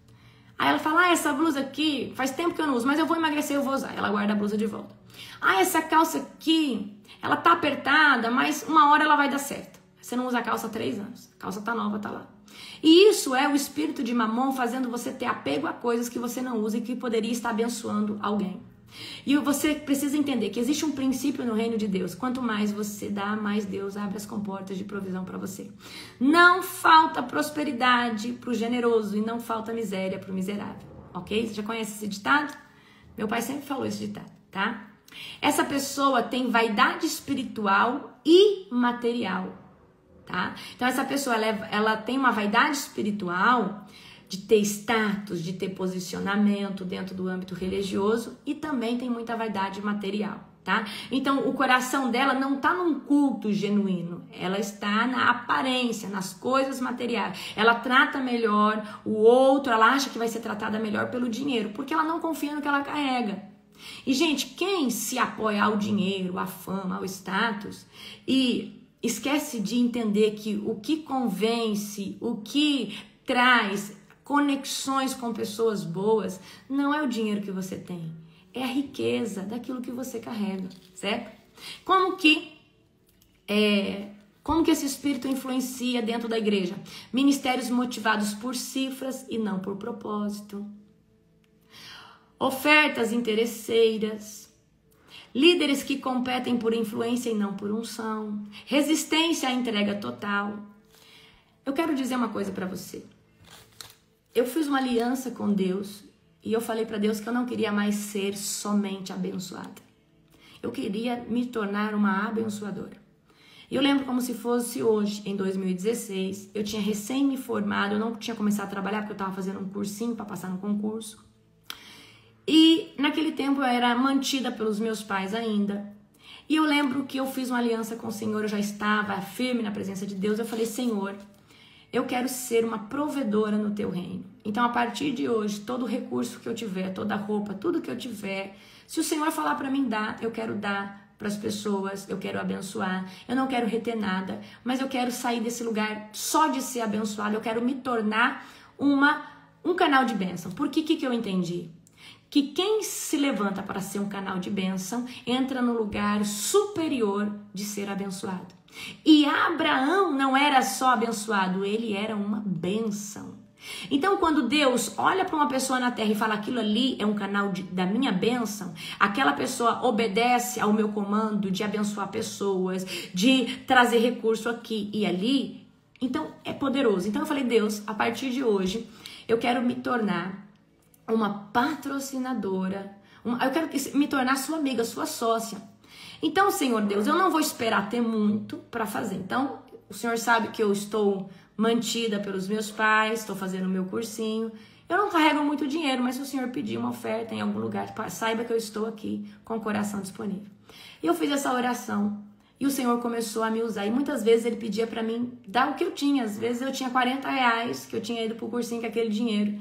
Aí ela fala, essa blusa aqui, faz tempo que eu não uso, mas eu vou emagrecer, eu vou usar. Ela guarda a blusa de volta. Essa calça aqui, ela tá apertada, mas uma hora ela vai dar certo. Você não usa a calça há 3 anos, a calça tá nova, tá lá. E isso é o espírito de mamon fazendo você ter apego a coisas que você não usa e que poderia estar abençoando alguém. E você precisa entender que existe um princípio no reino de Deus. Quanto mais você dá, mais Deus abre as comportas de provisão para você. Não falta prosperidade para o generoso e não falta miséria para o miserável. Ok? Você já conhece esse ditado? Meu pai sempre falou esse ditado, tá? Essa pessoa tem vaidade espiritual e material, tá? Então essa pessoa ela tem uma vaidade espiritual de ter status, de ter posicionamento dentro do âmbito religioso e também tem muita vaidade material, tá? Então o coração dela não está num culto genuíno, ela está na aparência, nas coisas materiais. Ela trata melhor o outro, ela acha que vai ser tratada melhor pelo dinheiro, porque ela não confia no que ela carrega. E gente, quem se apoia ao dinheiro, à fama, ao status e esquece de entender que o que convence, o que traz conexões com pessoas boas, não é o dinheiro que você tem, é a riqueza daquilo que você carrega, certo? Como que esse espírito influencia dentro da igreja? Ministérios motivados por cifras e não por propósito. Ofertas interesseiras. Líderes que competem por influência e não por unção. Resistência à entrega total. Eu quero dizer uma coisa para você. Eu fiz uma aliança com Deus e eu falei para Deus que eu não queria mais ser somente abençoada. Eu queria me tornar uma abençoadora. E eu lembro como se fosse hoje, em 2016, eu tinha recém me formado, eu não tinha começado a trabalhar porque eu estava fazendo um cursinho para passar no concurso. E naquele tempo eu era mantida pelos meus pais ainda. E eu lembro que eu fiz uma aliança com o Senhor, eu já estava firme na presença de Deus. Eu falei, Senhor, eu quero ser uma provedora no teu reino. Então, a partir de hoje, todo recurso que eu tiver, toda roupa, tudo que eu tiver, se o Senhor falar para mim dar, eu quero dar para as pessoas, eu quero abençoar, eu não quero reter nada, mas eu quero sair desse lugar só de ser abençoado, eu quero me tornar um canal de bênção. Por que eu entendi? Que quem se levanta para ser um canal de bênção entra no lugar superior de ser abençoado. E Abraão não era só abençoado, ele era uma bênção. Então, quando Deus olha para uma pessoa na terra e fala aquilo ali é um canal da minha bênção, aquela pessoa obedece ao meu comando de abençoar pessoas, de trazer recurso aqui e ali, então é poderoso. Então eu falei, Deus, a partir de hoje, eu quero me tornar uma patrocinadora, eu quero me tornar sua amiga, sua sócia. Então, Senhor Deus, eu não vou esperar ter muito para fazer. Então, o Senhor sabe que eu estou mantida pelos meus pais, estou fazendo o meu cursinho. Eu não carrego muito dinheiro, mas se o Senhor pedir uma oferta em algum lugar, saiba que eu estou aqui com o coração disponível. E eu fiz essa oração e o Senhor começou a me usar. E muitas vezes Ele pedia para mim dar o que eu tinha. Às vezes eu tinha R$40 que eu tinha ido para o cursinho com aquele dinheiro.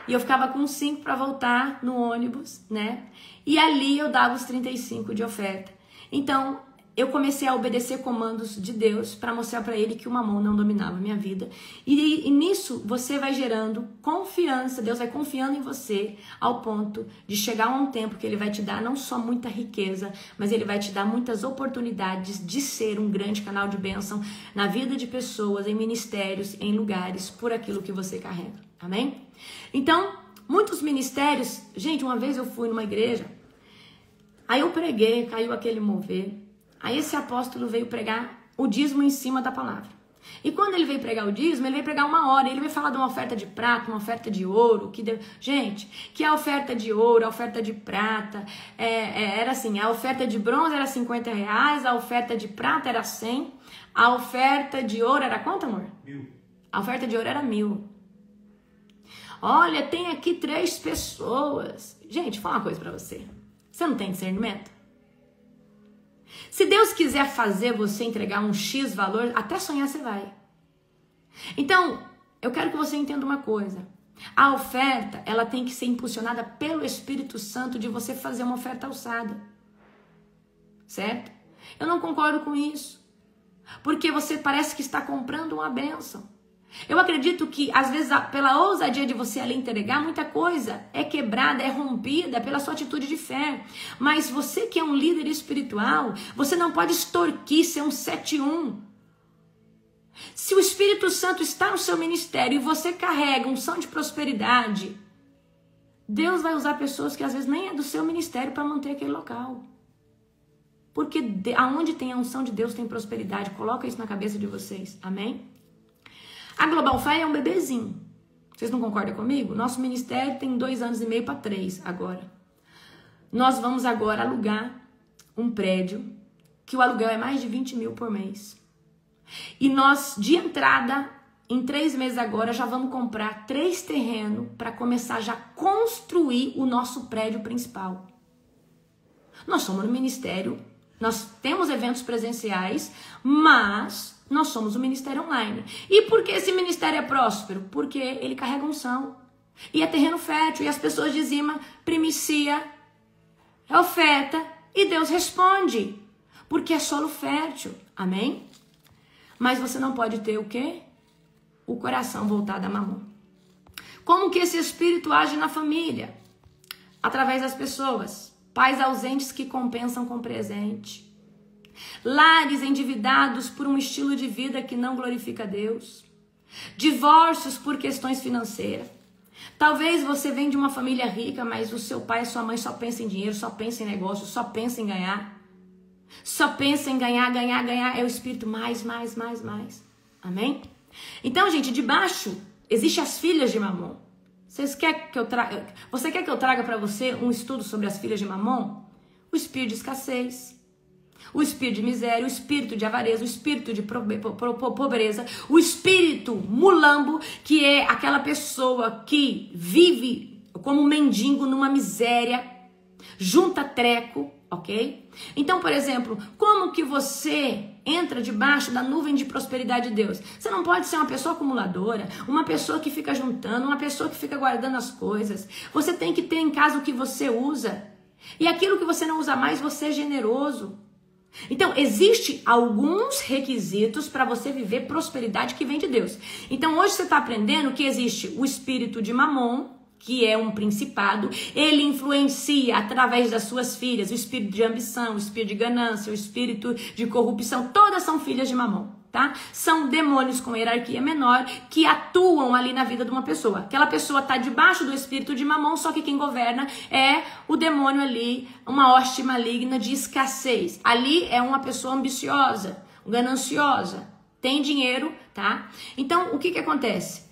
E eu ficava com 5 para voltar no ônibus, né? E ali eu dava os 35 de oferta. Então, eu comecei a obedecer comandos de Deus para mostrar para Ele que o mamão não dominava a minha vida. E nisso, você vai gerando confiança, Deus vai confiando em você ao ponto de chegar a um tempo que Ele vai te dar não só muita riqueza, mas Ele vai te dar muitas oportunidades de ser um grande canal de bênção na vida de pessoas, em ministérios, em lugares, por aquilo que você carrega. Amém? Então, muitos ministérios... Gente, uma vez eu fui numa igreja, aí eu preguei, caiu aquele mover. Aí esse apóstolo veio pregar o dízimo em cima da palavra. E quando ele veio pregar o dízimo, ele veio pregar 1 hora. Ele veio falar de uma oferta de prata, uma oferta de ouro. Gente, que a oferta de ouro, a oferta de prata, era assim, a oferta de bronze era R$50, a oferta de prata era 100, a oferta de ouro era quanto, amor? 1.000. A oferta de ouro era 1.000. Olha, tem aqui 3 pessoas. Gente, vou falar uma coisa pra você. Você não tem discernimento? Se Deus quiser fazer você entregar um X valor, até sonhar você vai. Então, eu quero que você entenda uma coisa. A oferta, ela tem que ser impulsionada pelo Espírito Santo de você fazer uma oferta alçada. Certo? Eu não concordo com isso. Porque você parece que está comprando uma bênção. Eu acredito que, às vezes, pela ousadia de você ali entregar, muita coisa é quebrada, é rompida pela sua atitude de fé. Mas você que é um líder espiritual, você não pode extorquir, ser um 7-1. Se o Espírito Santo está no seu ministério e você carrega unção de prosperidade, Deus vai usar pessoas que às vezes nem é do seu ministério para manter aquele local. Porque aonde tem a unção de Deus tem prosperidade. Coloca isso na cabeça de vocês. Amém? A Global Fire é um bebezinho. Vocês não concordam comigo? Nosso ministério tem 2 anos e meio para 3 agora. Nós vamos agora alugar um prédio que o aluguel é mais de 20 mil por mês. E nós, de entrada, em 3 meses agora, já vamos comprar 3 terrenos para começar já a construir o nosso prédio principal. Nós somos no ministério, nós temos eventos presenciais, mas nós somos um ministério online. E por que esse ministério é próspero? Porque ele carrega unção. E é terreno fértil, e as pessoas dizimam, primicia, é oferta, e Deus responde. Porque é solo fértil. Amém? Mas você não pode ter o quê? O coração voltado a mamon. Como que esse espírito age na família? Através das pessoas. Pais ausentes que compensam com presente. Lares endividados por um estilo de vida que não glorifica a Deus. Divórcios por questões financeiras. Talvez você venha de uma família rica, mas o seu pai e sua mãe só pensam em dinheiro, só pensam em negócio, só pensam em ganhar. Só pensa em ganhar, ganhar, ganhar. É o espírito mais. Amém? Então, gente, debaixo existem as filhas de Mamon. Você quer que eu traga para você um estudo sobre as filhas de Mamon? O espírito de escassez, o espírito de miséria, o espírito de avareza, o espírito de pobreza, o espírito mulambo, que é aquela pessoa que vive como um mendigo numa miséria, junta treco. Ok? Então, por exemplo, como que você entra debaixo da nuvem de prosperidade de Deus? Você não pode ser uma pessoa acumuladora, uma pessoa que fica juntando, uma pessoa que fica guardando as coisas. Você tem que ter em casa o que você usa. E aquilo que você não usa mais, você é generoso. Então, existem alguns requisitos para você viver prosperidade que vem de Deus. Então, hoje você está aprendendo que existe o espírito de Mamon, que é um principado, ele influencia através das suas filhas, o espírito de ambição, o espírito de ganância, o espírito de corrupção, todas são filhas de Mamon, tá? São demônios com hierarquia menor que atuam ali na vida de uma pessoa. Aquela pessoa está debaixo do espírito de Mamon, só que quem governa é o demônio ali, uma hoste maligna de escassez. Ali é uma pessoa ambiciosa, gananciosa, tem dinheiro, tá? Então, o que acontece?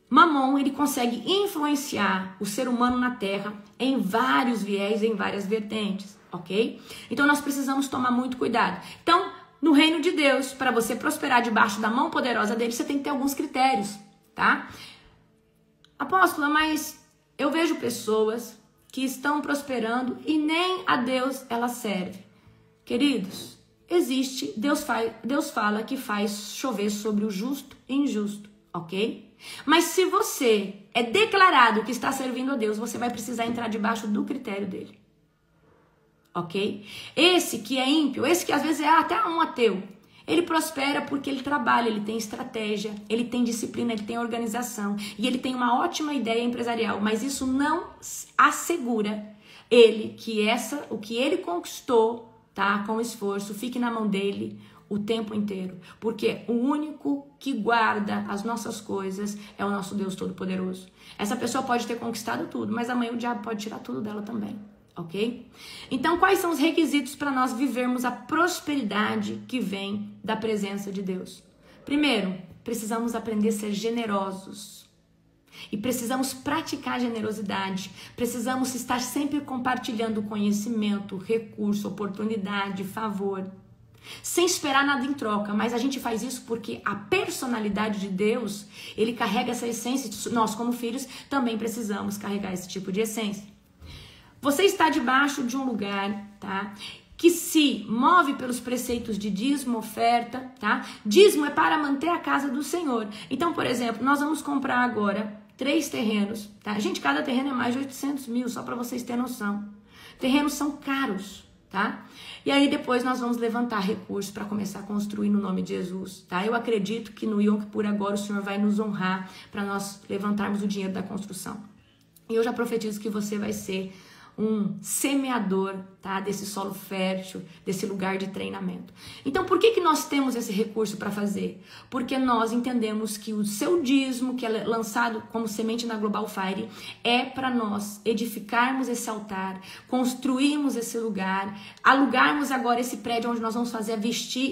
Mamon, ele consegue influenciar o ser humano na terra em vários viés, em várias vertentes, ok? Então, nós precisamos tomar muito cuidado. Então, no reino de Deus, para você prosperar debaixo da mão poderosa dele, você tem que ter alguns critérios, tá? Apóstola, mas eu vejo pessoas que estão prosperando e nem a Deus ela serve. Queridos, existe, Deus fala que faz chover sobre o justo e injusto, ok? Mas se você é declarado que está servindo a Deus, você vai precisar entrar debaixo do critério dele. Ok? Esse que é ímpio, esse que às vezes é até um ateu, ele prospera porque ele trabalha, ele tem estratégia, ele tem disciplina, ele tem organização e ele tem uma ótima ideia empresarial, mas isso não assegura ele que o que ele conquistou, tá, com esforço, fique na mão dele o tempo inteiro, porque o único que guarda as nossas coisas é o nosso Deus Todo-Poderoso. Essa pessoa pode ter conquistado tudo, mas amanhã o diabo pode tirar tudo dela também, ok? Então, quais são os requisitos para nós vivermos a prosperidade que vem da presença de Deus? Primeiro, precisamos aprender a ser generosos. E precisamos praticar generosidade, precisamos estar sempre compartilhando conhecimento, recurso, oportunidade, favor. Sem esperar nada em troca, mas a gente faz isso porque a personalidade de Deus, ele carrega essa essência, nós como filhos também precisamos carregar esse tipo de essência. Você está debaixo de um lugar, tá? que se move pelos preceitos de dízimo, oferta, tá? Dízimo é para manter a casa do Senhor. Então, por exemplo, nós vamos comprar agora 3 terrenos, tá? Gente, cada terreno é mais de 800 mil, só para vocês terem noção. Terrenos são caros, tá? E aí depois nós vamos levantar recursos para começar a construir no nome de Jesus, tá? Eu acredito que no Yom Kippur agora o Senhor vai nos honrar para nós levantarmos o dinheiro da construção. E eu já profetizo que você vai ser um semeador, tá? Desse solo fértil, desse lugar de treinamento. Então, por que nós temos esse recurso para fazer? Porque nós entendemos que o seu dízimo, que é lançado como semente na Global Fire, é para nós edificarmos esse altar, construirmos esse lugar, alugarmos agora esse prédio onde nós vamos fazer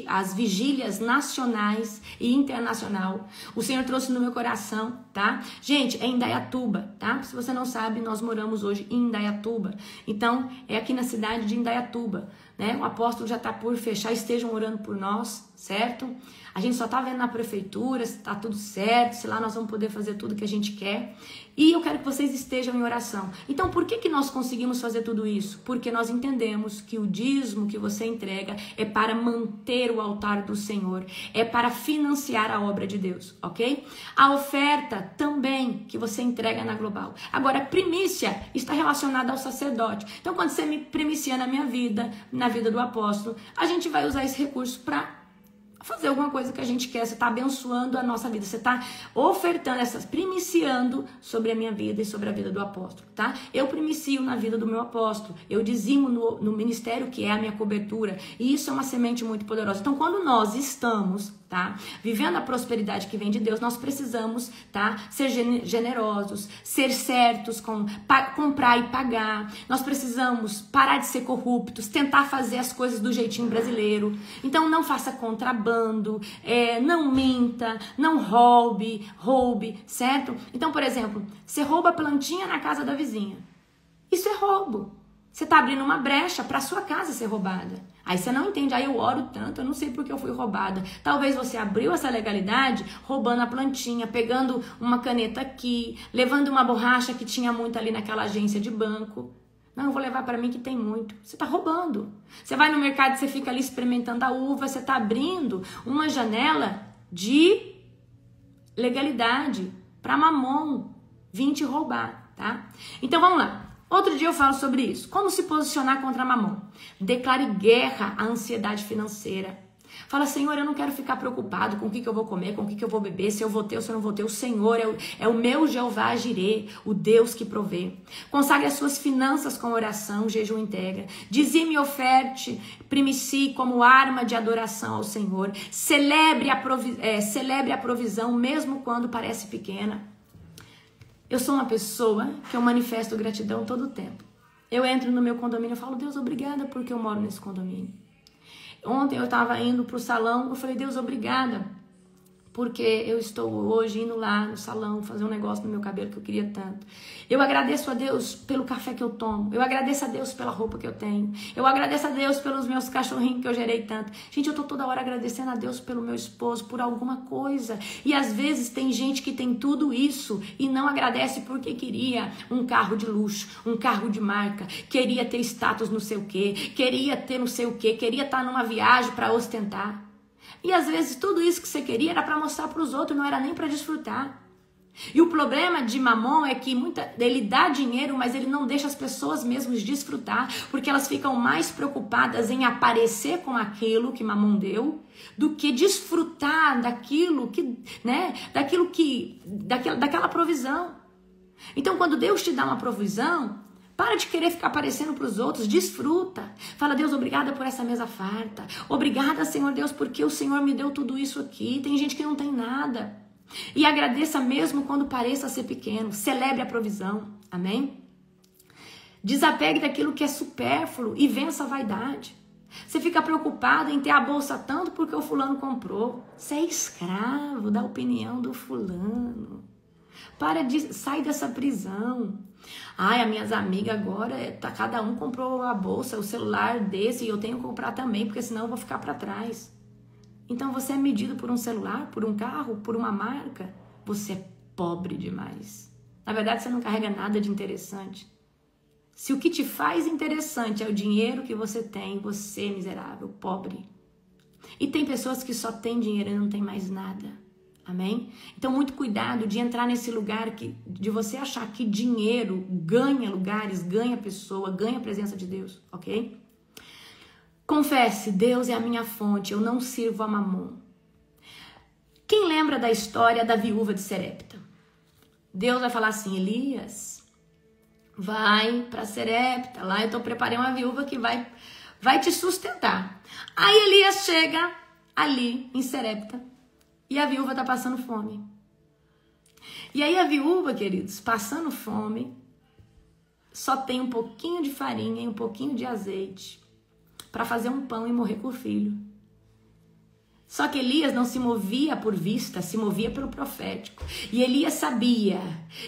as vigílias nacionais e internacional. O Senhor trouxe no meu coração, tá? Gente, é em Indaiatuba, tá? Se você não sabe, nós moramos hoje em Indaiatuba. Então, é aqui na cidade de Indaiatuba, né? O apóstolo já está por fechar, estejam orando por nós, certo? A gente só tá vendo na prefeitura se tá tudo certo, se lá nós vamos poder fazer tudo que a gente quer. E eu quero que vocês estejam em oração. Então, por que nós conseguimos fazer tudo isso? Porque nós entendemos que o dízimo que você entrega é para manter o altar do Senhor, é para financiar a obra de Deus, ok? A oferta também que você entrega na Global. Agora, a primícia está relacionada ao sacerdote. Então, quando você me primicia na minha vida, na vida do apóstolo, a gente vai usar esse recurso para fazer alguma coisa que a gente quer. Você está abençoando a nossa vida, você está ofertando, primiciando sobre a minha vida e sobre a vida do apóstolo, tá? Eu primicio na vida do meu apóstolo, eu dizimo no ministério que é a minha cobertura, e isso é uma semente muito poderosa. Então, quando nós estamos, tá, vivendo a prosperidade que vem de Deus, nós precisamos, tá, ser generosos, ser certos com comprar e pagar. Nós precisamos parar de ser corruptos, tentar fazer as coisas do jeitinho brasileiro. Então, não faça contrabando, não minta, não roube, certo? Então, por exemplo, você rouba a plantinha na casa da vizinha. Isso é roubo. Você está abrindo uma brecha para sua casa ser roubada. Aí você não entende, aí eu oro tanto, eu não sei porque eu fui roubada. Talvez você abriu essa legalidade roubando a plantinha, pegando uma caneta aqui, levando uma borracha que tinha muito ali naquela agência de banco. Não, eu vou levar para mim que tem muito. Você está roubando. Você vai no mercado, você fica ali experimentando a uva, você está abrindo uma janela de legalidade para mamon vir te roubar, tá? Então vamos lá. Outro dia eu falo sobre isso. Como se posicionar contra mamon? Declare guerra à ansiedade financeira. Fala, Senhor, eu não quero ficar preocupado com o que eu vou comer, com o que eu vou beber, se eu vou ter ou se eu não vou ter. O Senhor é o meu Jeová Jireh, o Deus que provê. Consagre as suas finanças com oração, jejum integra. Dizime e oferte, primicie como arma de adoração ao Senhor. Celebre a provisão, mesmo quando parece pequena. Eu sou uma pessoa que eu manifesto gratidão todo o tempo. Eu entro no meu condomínio e falo, Deus, obrigada porque eu moro nesse condomínio. Ontem eu estava indo para o salão, eu falei, Deus, obrigada, porque eu estou hoje indo lá no salão fazer um negócio no meu cabelo que eu queria tanto. Eu agradeço a Deus pelo café que eu tomo, eu agradeço a Deus pela roupa que eu tenho, eu agradeço a Deus pelos meus cachorrinhos que eu gerei tanto. Gente, eu tô toda hora agradecendo a Deus pelo meu esposo, por alguma coisa. E às vezes tem gente que tem tudo isso e não agradece porque queria um carro de luxo, um carro de marca, queria ter status não sei o quê, queria ter não sei o quê, queria estar numa viagem para ostentar. E às vezes tudo isso que você queria era para mostrar para os outros, não era nem para desfrutar. E o problema de mamon é que ele dá dinheiro, mas ele não deixa as pessoas mesmas desfrutar, porque elas ficam mais preocupadas em aparecer com aquilo que mamon deu, do que desfrutar daquilo que, né, daquela provisão. Então, quando Deus te dá uma provisão, para de querer ficar aparecendo para os outros, desfruta. Fala, Deus, obrigada por essa mesa farta. Obrigada, Senhor Deus, porque o Senhor me deu tudo isso aqui. Tem gente que não tem nada. E agradeça mesmo quando pareça ser pequeno. Celebre a provisão. Amém? Desapegue daquilo que é supérfluo e vença a vaidade. Você fica preocupado em ter a bolsa tanto porque o fulano comprou. Você é escravo da opinião do fulano. Sai dessa prisão. Ai, as minhas amigas agora, cada um comprou a bolsa, o celular desse, e eu tenho que comprar também, porque senão eu vou ficar para trás. Então você é medido por um celular, por um carro, por uma marca. Você é pobre demais. Na verdade, você não carrega nada de interessante. Se o que te faz interessante é o dinheiro que você tem, você é miserável, pobre. E tem pessoas que só têm dinheiro e não tem mais nada. Amém? Então, muito cuidado de entrar nesse lugar de você achar que dinheiro ganha lugares, ganha pessoa, ganha a presença de Deus, ok? Confesse, Deus é a minha fonte, eu não sirvo a Mamon. Quem lembra da história da viúva de Serepta? Deus vai falar assim, Elias, vai para Serepta, lá eu preparei uma viúva que vai te sustentar. Aí Elias chega ali em Serepta e a viúva tá passando fome. E aí a viúva, queridos, passando fome, só tem um pouquinho de farinha e um pouquinho de azeite para fazer um pão e morrer com o filho. Só que Elias não se movia por vista, se movia pelo profético. E Elias sabia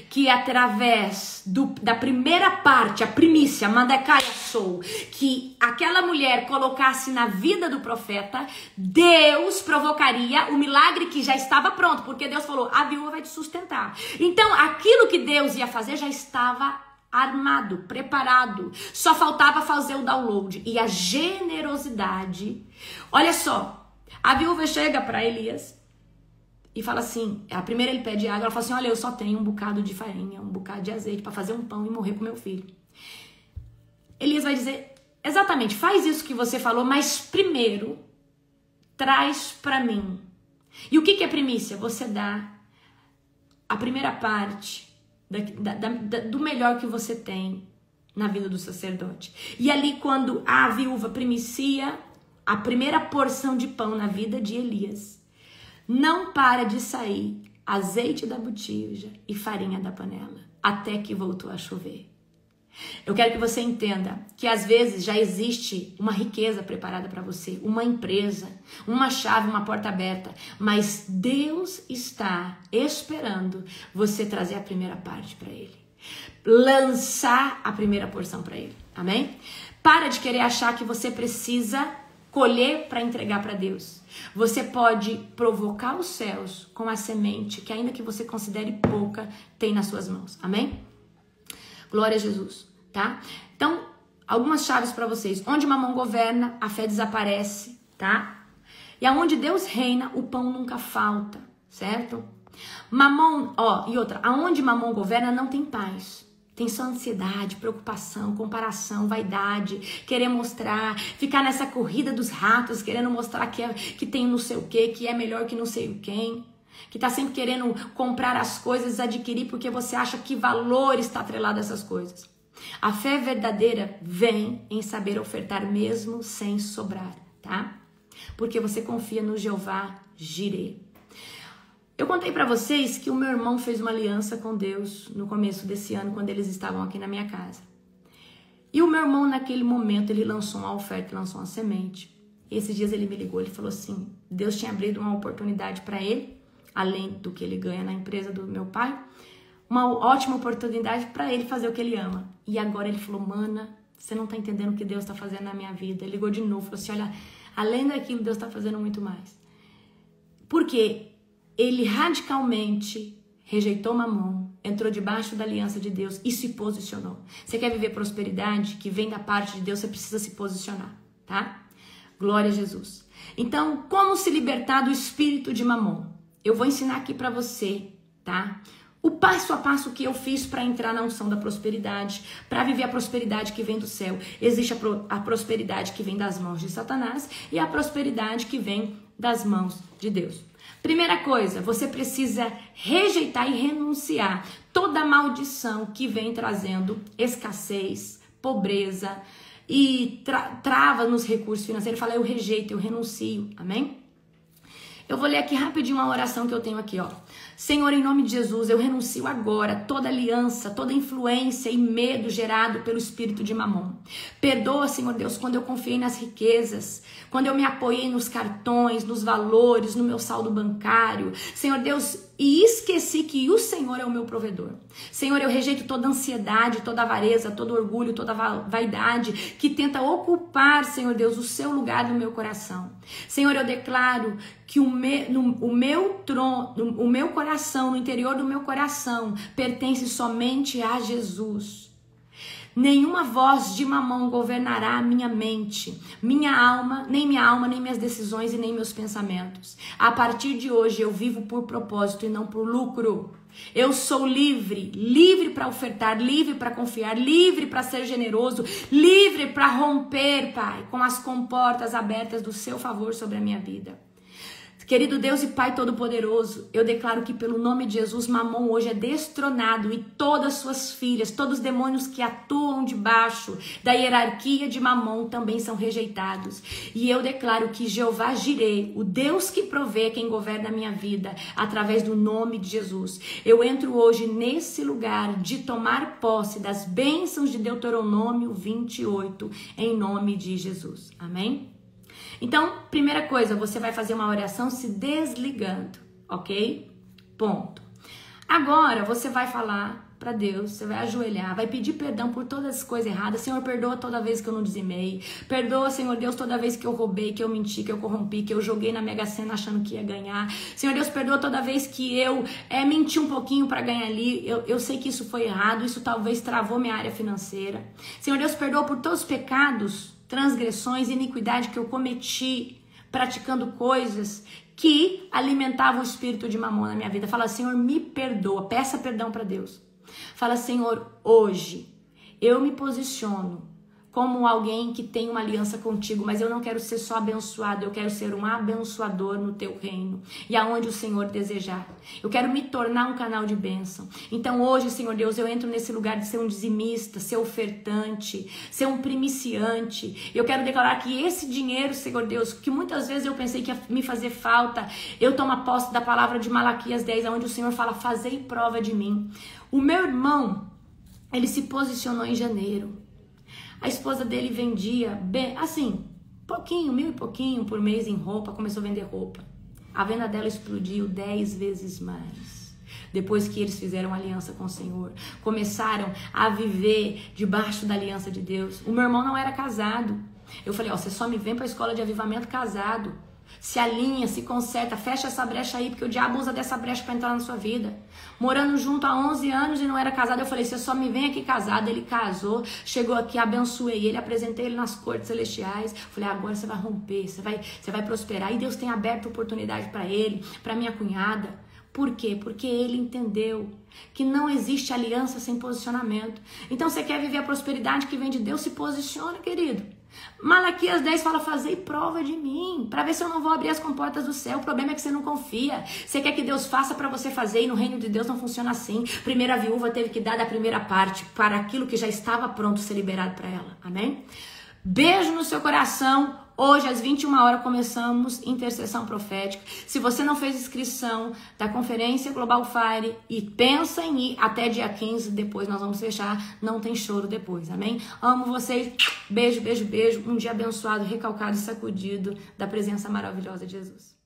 que através da primeira parte, a primícia, Mandecaia Sou, que aquela mulher colocasse na vida do profeta, Deus provocaria o milagre que já estava pronto. Porque Deus falou, a viúva vai te sustentar. Então, aquilo que Deus ia fazer já estava armado, preparado. Só faltava fazer o download. E a generosidade, olha só. A viúva chega para Elias e fala assim, a primeira ele pede água, ela fala assim, olha, eu só tenho um bocado de farinha, um bocado de azeite para fazer um pão e morrer com meu filho. Elias vai dizer, exatamente, faz isso que você falou, mas primeiro, traz para mim. E o que é primícia? Você dá a primeira parte do melhor que você tem na vida do sacerdote. E ali quando a viúva primicia a primeira porção de pão na vida de Elias, não para de sair azeite da botija e farinha da panela, até que voltou a chover. Eu quero que você entenda que às vezes já existe uma riqueza preparada para você, uma empresa, uma chave, uma porta aberta, mas Deus está esperando você trazer a primeira parte para Ele, lançar a primeira porção para Ele, amém? Para de querer achar que você precisa colher para entregar para Deus. Você pode provocar os céus com a semente que, ainda que você considere pouca, tem nas suas mãos. Amém? Glória a Jesus, tá? Então, algumas chaves para vocês. Onde Mamon governa, a fé desaparece, tá? E aonde Deus reina, o pão nunca falta, certo? Mamon, e outra, aonde Mamon governa não tem paz. Tem só ansiedade, preocupação, comparação, vaidade, querer mostrar, ficar nessa corrida dos ratos, querendo mostrar que tem não sei o quê, que é melhor que não sei quem, que tá sempre querendo comprar as coisas, adquirir, porque você acha que valor está atrelado a essas coisas. A fé verdadeira vem em saber ofertar mesmo sem sobrar, tá? Porque você confia no Jeová Jireh. Eu contei pra vocês que o meu irmão fez uma aliança com Deus no começo desse ano, quando eles estavam aqui na minha casa. E o meu irmão, naquele momento, ele lançou uma oferta, lançou uma semente. E esses dias ele me ligou, ele falou assim, Deus tinha abrido uma oportunidade para ele, além do que ele ganha na empresa do meu pai, uma ótima oportunidade para ele fazer o que ele ama. E agora ele falou, mana, você não tá entendendo o que Deus tá fazendo na minha vida. Ele ligou de novo, falou assim, olha, além daquilo, Deus tá fazendo muito mais. Por quê? Ele radicalmente rejeitou Mamon, entrou debaixo da aliança de Deus e se posicionou. Você quer viver prosperidade que vem da parte de Deus, você precisa se posicionar, tá? Glória a Jesus. Então, como se libertar do espírito de Mamon? Eu vou ensinar aqui pra você, tá? O passo a passo que eu fiz para entrar na unção da prosperidade, para viver a prosperidade que vem do céu. Existe a prosperidade que vem das mãos de Satanás e a prosperidade que vem das mãos de Deus. Primeira coisa, você precisa rejeitar e renunciar toda a maldição que vem trazendo escassez, pobreza e trava nos recursos financeiros. Fala, eu rejeito, eu renuncio, amém? Eu vou ler aqui rapidinho uma oração que eu tenho aqui, ó. Senhor, em nome de Jesus, eu renuncio agora toda aliança, toda influência e medo gerado pelo espírito de Mamon. Perdoa, Senhor Deus, quando eu confiei nas riquezas, quando eu me apoiei nos cartões, nos valores, no meu saldo bancário. Senhor Deus, e esqueci que o Senhor é o meu provedor. Senhor, eu rejeito toda ansiedade, toda avareza, todo orgulho, toda vaidade que tenta ocupar, Senhor Deus, o seu lugar no meu coração. Senhor, eu declaro que o meu coração, no interior do meu coração, pertence somente a Jesus. Nenhuma voz de Mamon governará a minha mente, nem minha alma, nem minhas decisões e nem meus pensamentos. A partir de hoje eu vivo por propósito e não por lucro. Eu sou livre, livre para ofertar, livre para confiar, livre para ser generoso, livre para romper, Pai, com as comportas abertas do seu favor sobre a minha vida. Querido Deus e Pai Todo-Poderoso, eu declaro que pelo nome de Jesus, Mamon hoje é destronado e todas suas filhas, todos os demônios que atuam debaixo da hierarquia de Mamon também são rejeitados. E eu declaro que Jeová Jireh, o Deus que provê quem governa a minha vida, através do nome de Jesus, eu entro hoje nesse lugar de tomar posse das bênçãos de Deuteronômio 28, em nome de Jesus. Amém? Então, primeira coisa, você vai fazer uma oração se desligando, ok? Ponto. Agora, você vai falar para Deus, você vai ajoelhar, vai pedir perdão por todas as coisas erradas. Senhor, perdoa toda vez que eu não dizimei. Perdoa, Senhor Deus, toda vez que eu roubei, que eu menti, que eu corrompi, que eu joguei na Mega Sena achando que ia ganhar. Senhor Deus, perdoa toda vez que eu menti um pouquinho para ganhar ali. Eu sei que isso foi errado, isso talvez travou minha área financeira. Senhor Deus, perdoa por todos os pecados, transgressões e iniquidade que eu cometi, praticando coisas que alimentavam o espírito de Mamon na minha vida. Fala, Senhor, me perdoa, peça perdão para Deus. Fala, Senhor, hoje eu me posiciono como alguém que tem uma aliança contigo, mas eu não quero ser só abençoado, eu quero ser um abençoador no teu reino e aonde o Senhor desejar. Eu quero me tornar um canal de bênção. Então hoje, Senhor Deus, eu entro nesse lugar de ser um dizimista, ser ofertante, ser um primiciante. Eu quero declarar que esse dinheiro, Senhor Deus, que muitas vezes eu pensei que ia me fazer falta, eu tomo posse da palavra de Malaquias 10, onde o Senhor fala, fazei prova de mim. O meu irmão, ele se posicionou em janeiro. A esposa dele vendia, bem, assim, pouquinho, 1.000 e pouquinho por mês em roupa, começou a vender roupa. A venda dela explodiu 10 vezes mais. Depois que eles fizeram aliança com o Senhor, começaram a viver debaixo da aliança de Deus. O meu irmão não era casado. Eu falei, ó, você só me vem para a escola de avivamento casado. Se alinha, se conserta, fecha essa brecha aí, porque o diabo usa dessa brecha para entrar na sua vida. Morando junto há 11 anos e não era casado, eu falei, você só me vem aqui casado. Ele casou, chegou aqui, abençoei ele, apresentei ele nas cortes celestiais. Falei, agora você vai romper, você vai prosperar. E Deus tem aberto oportunidade para ele, para minha cunhada. Por quê? Porque ele entendeu que não existe aliança sem posicionamento. Então, você quer viver a prosperidade que vem de Deus? Se posiciona, querido. Malaquias 10 fala, fazei prova de mim, para ver se eu não vou abrir as comportas do céu. O problema é que você não confia. Você quer que Deus faça para você fazer e no reino de Deus não funciona assim. Primeira viúva teve que dar da primeira parte para aquilo que já estava pronto ser liberado para ela. Amém? Beijo no seu coração. Hoje, às 21 horas, começamos intercessão profética. Se você não fez inscrição da Conferência Global Fire e pensa em ir até dia 15, depois nós vamos fechar. Não tem choro depois, amém? Amo vocês. Beijo, beijo, beijo. Um dia abençoado, recalcado e sacudido da presença maravilhosa de Jesus.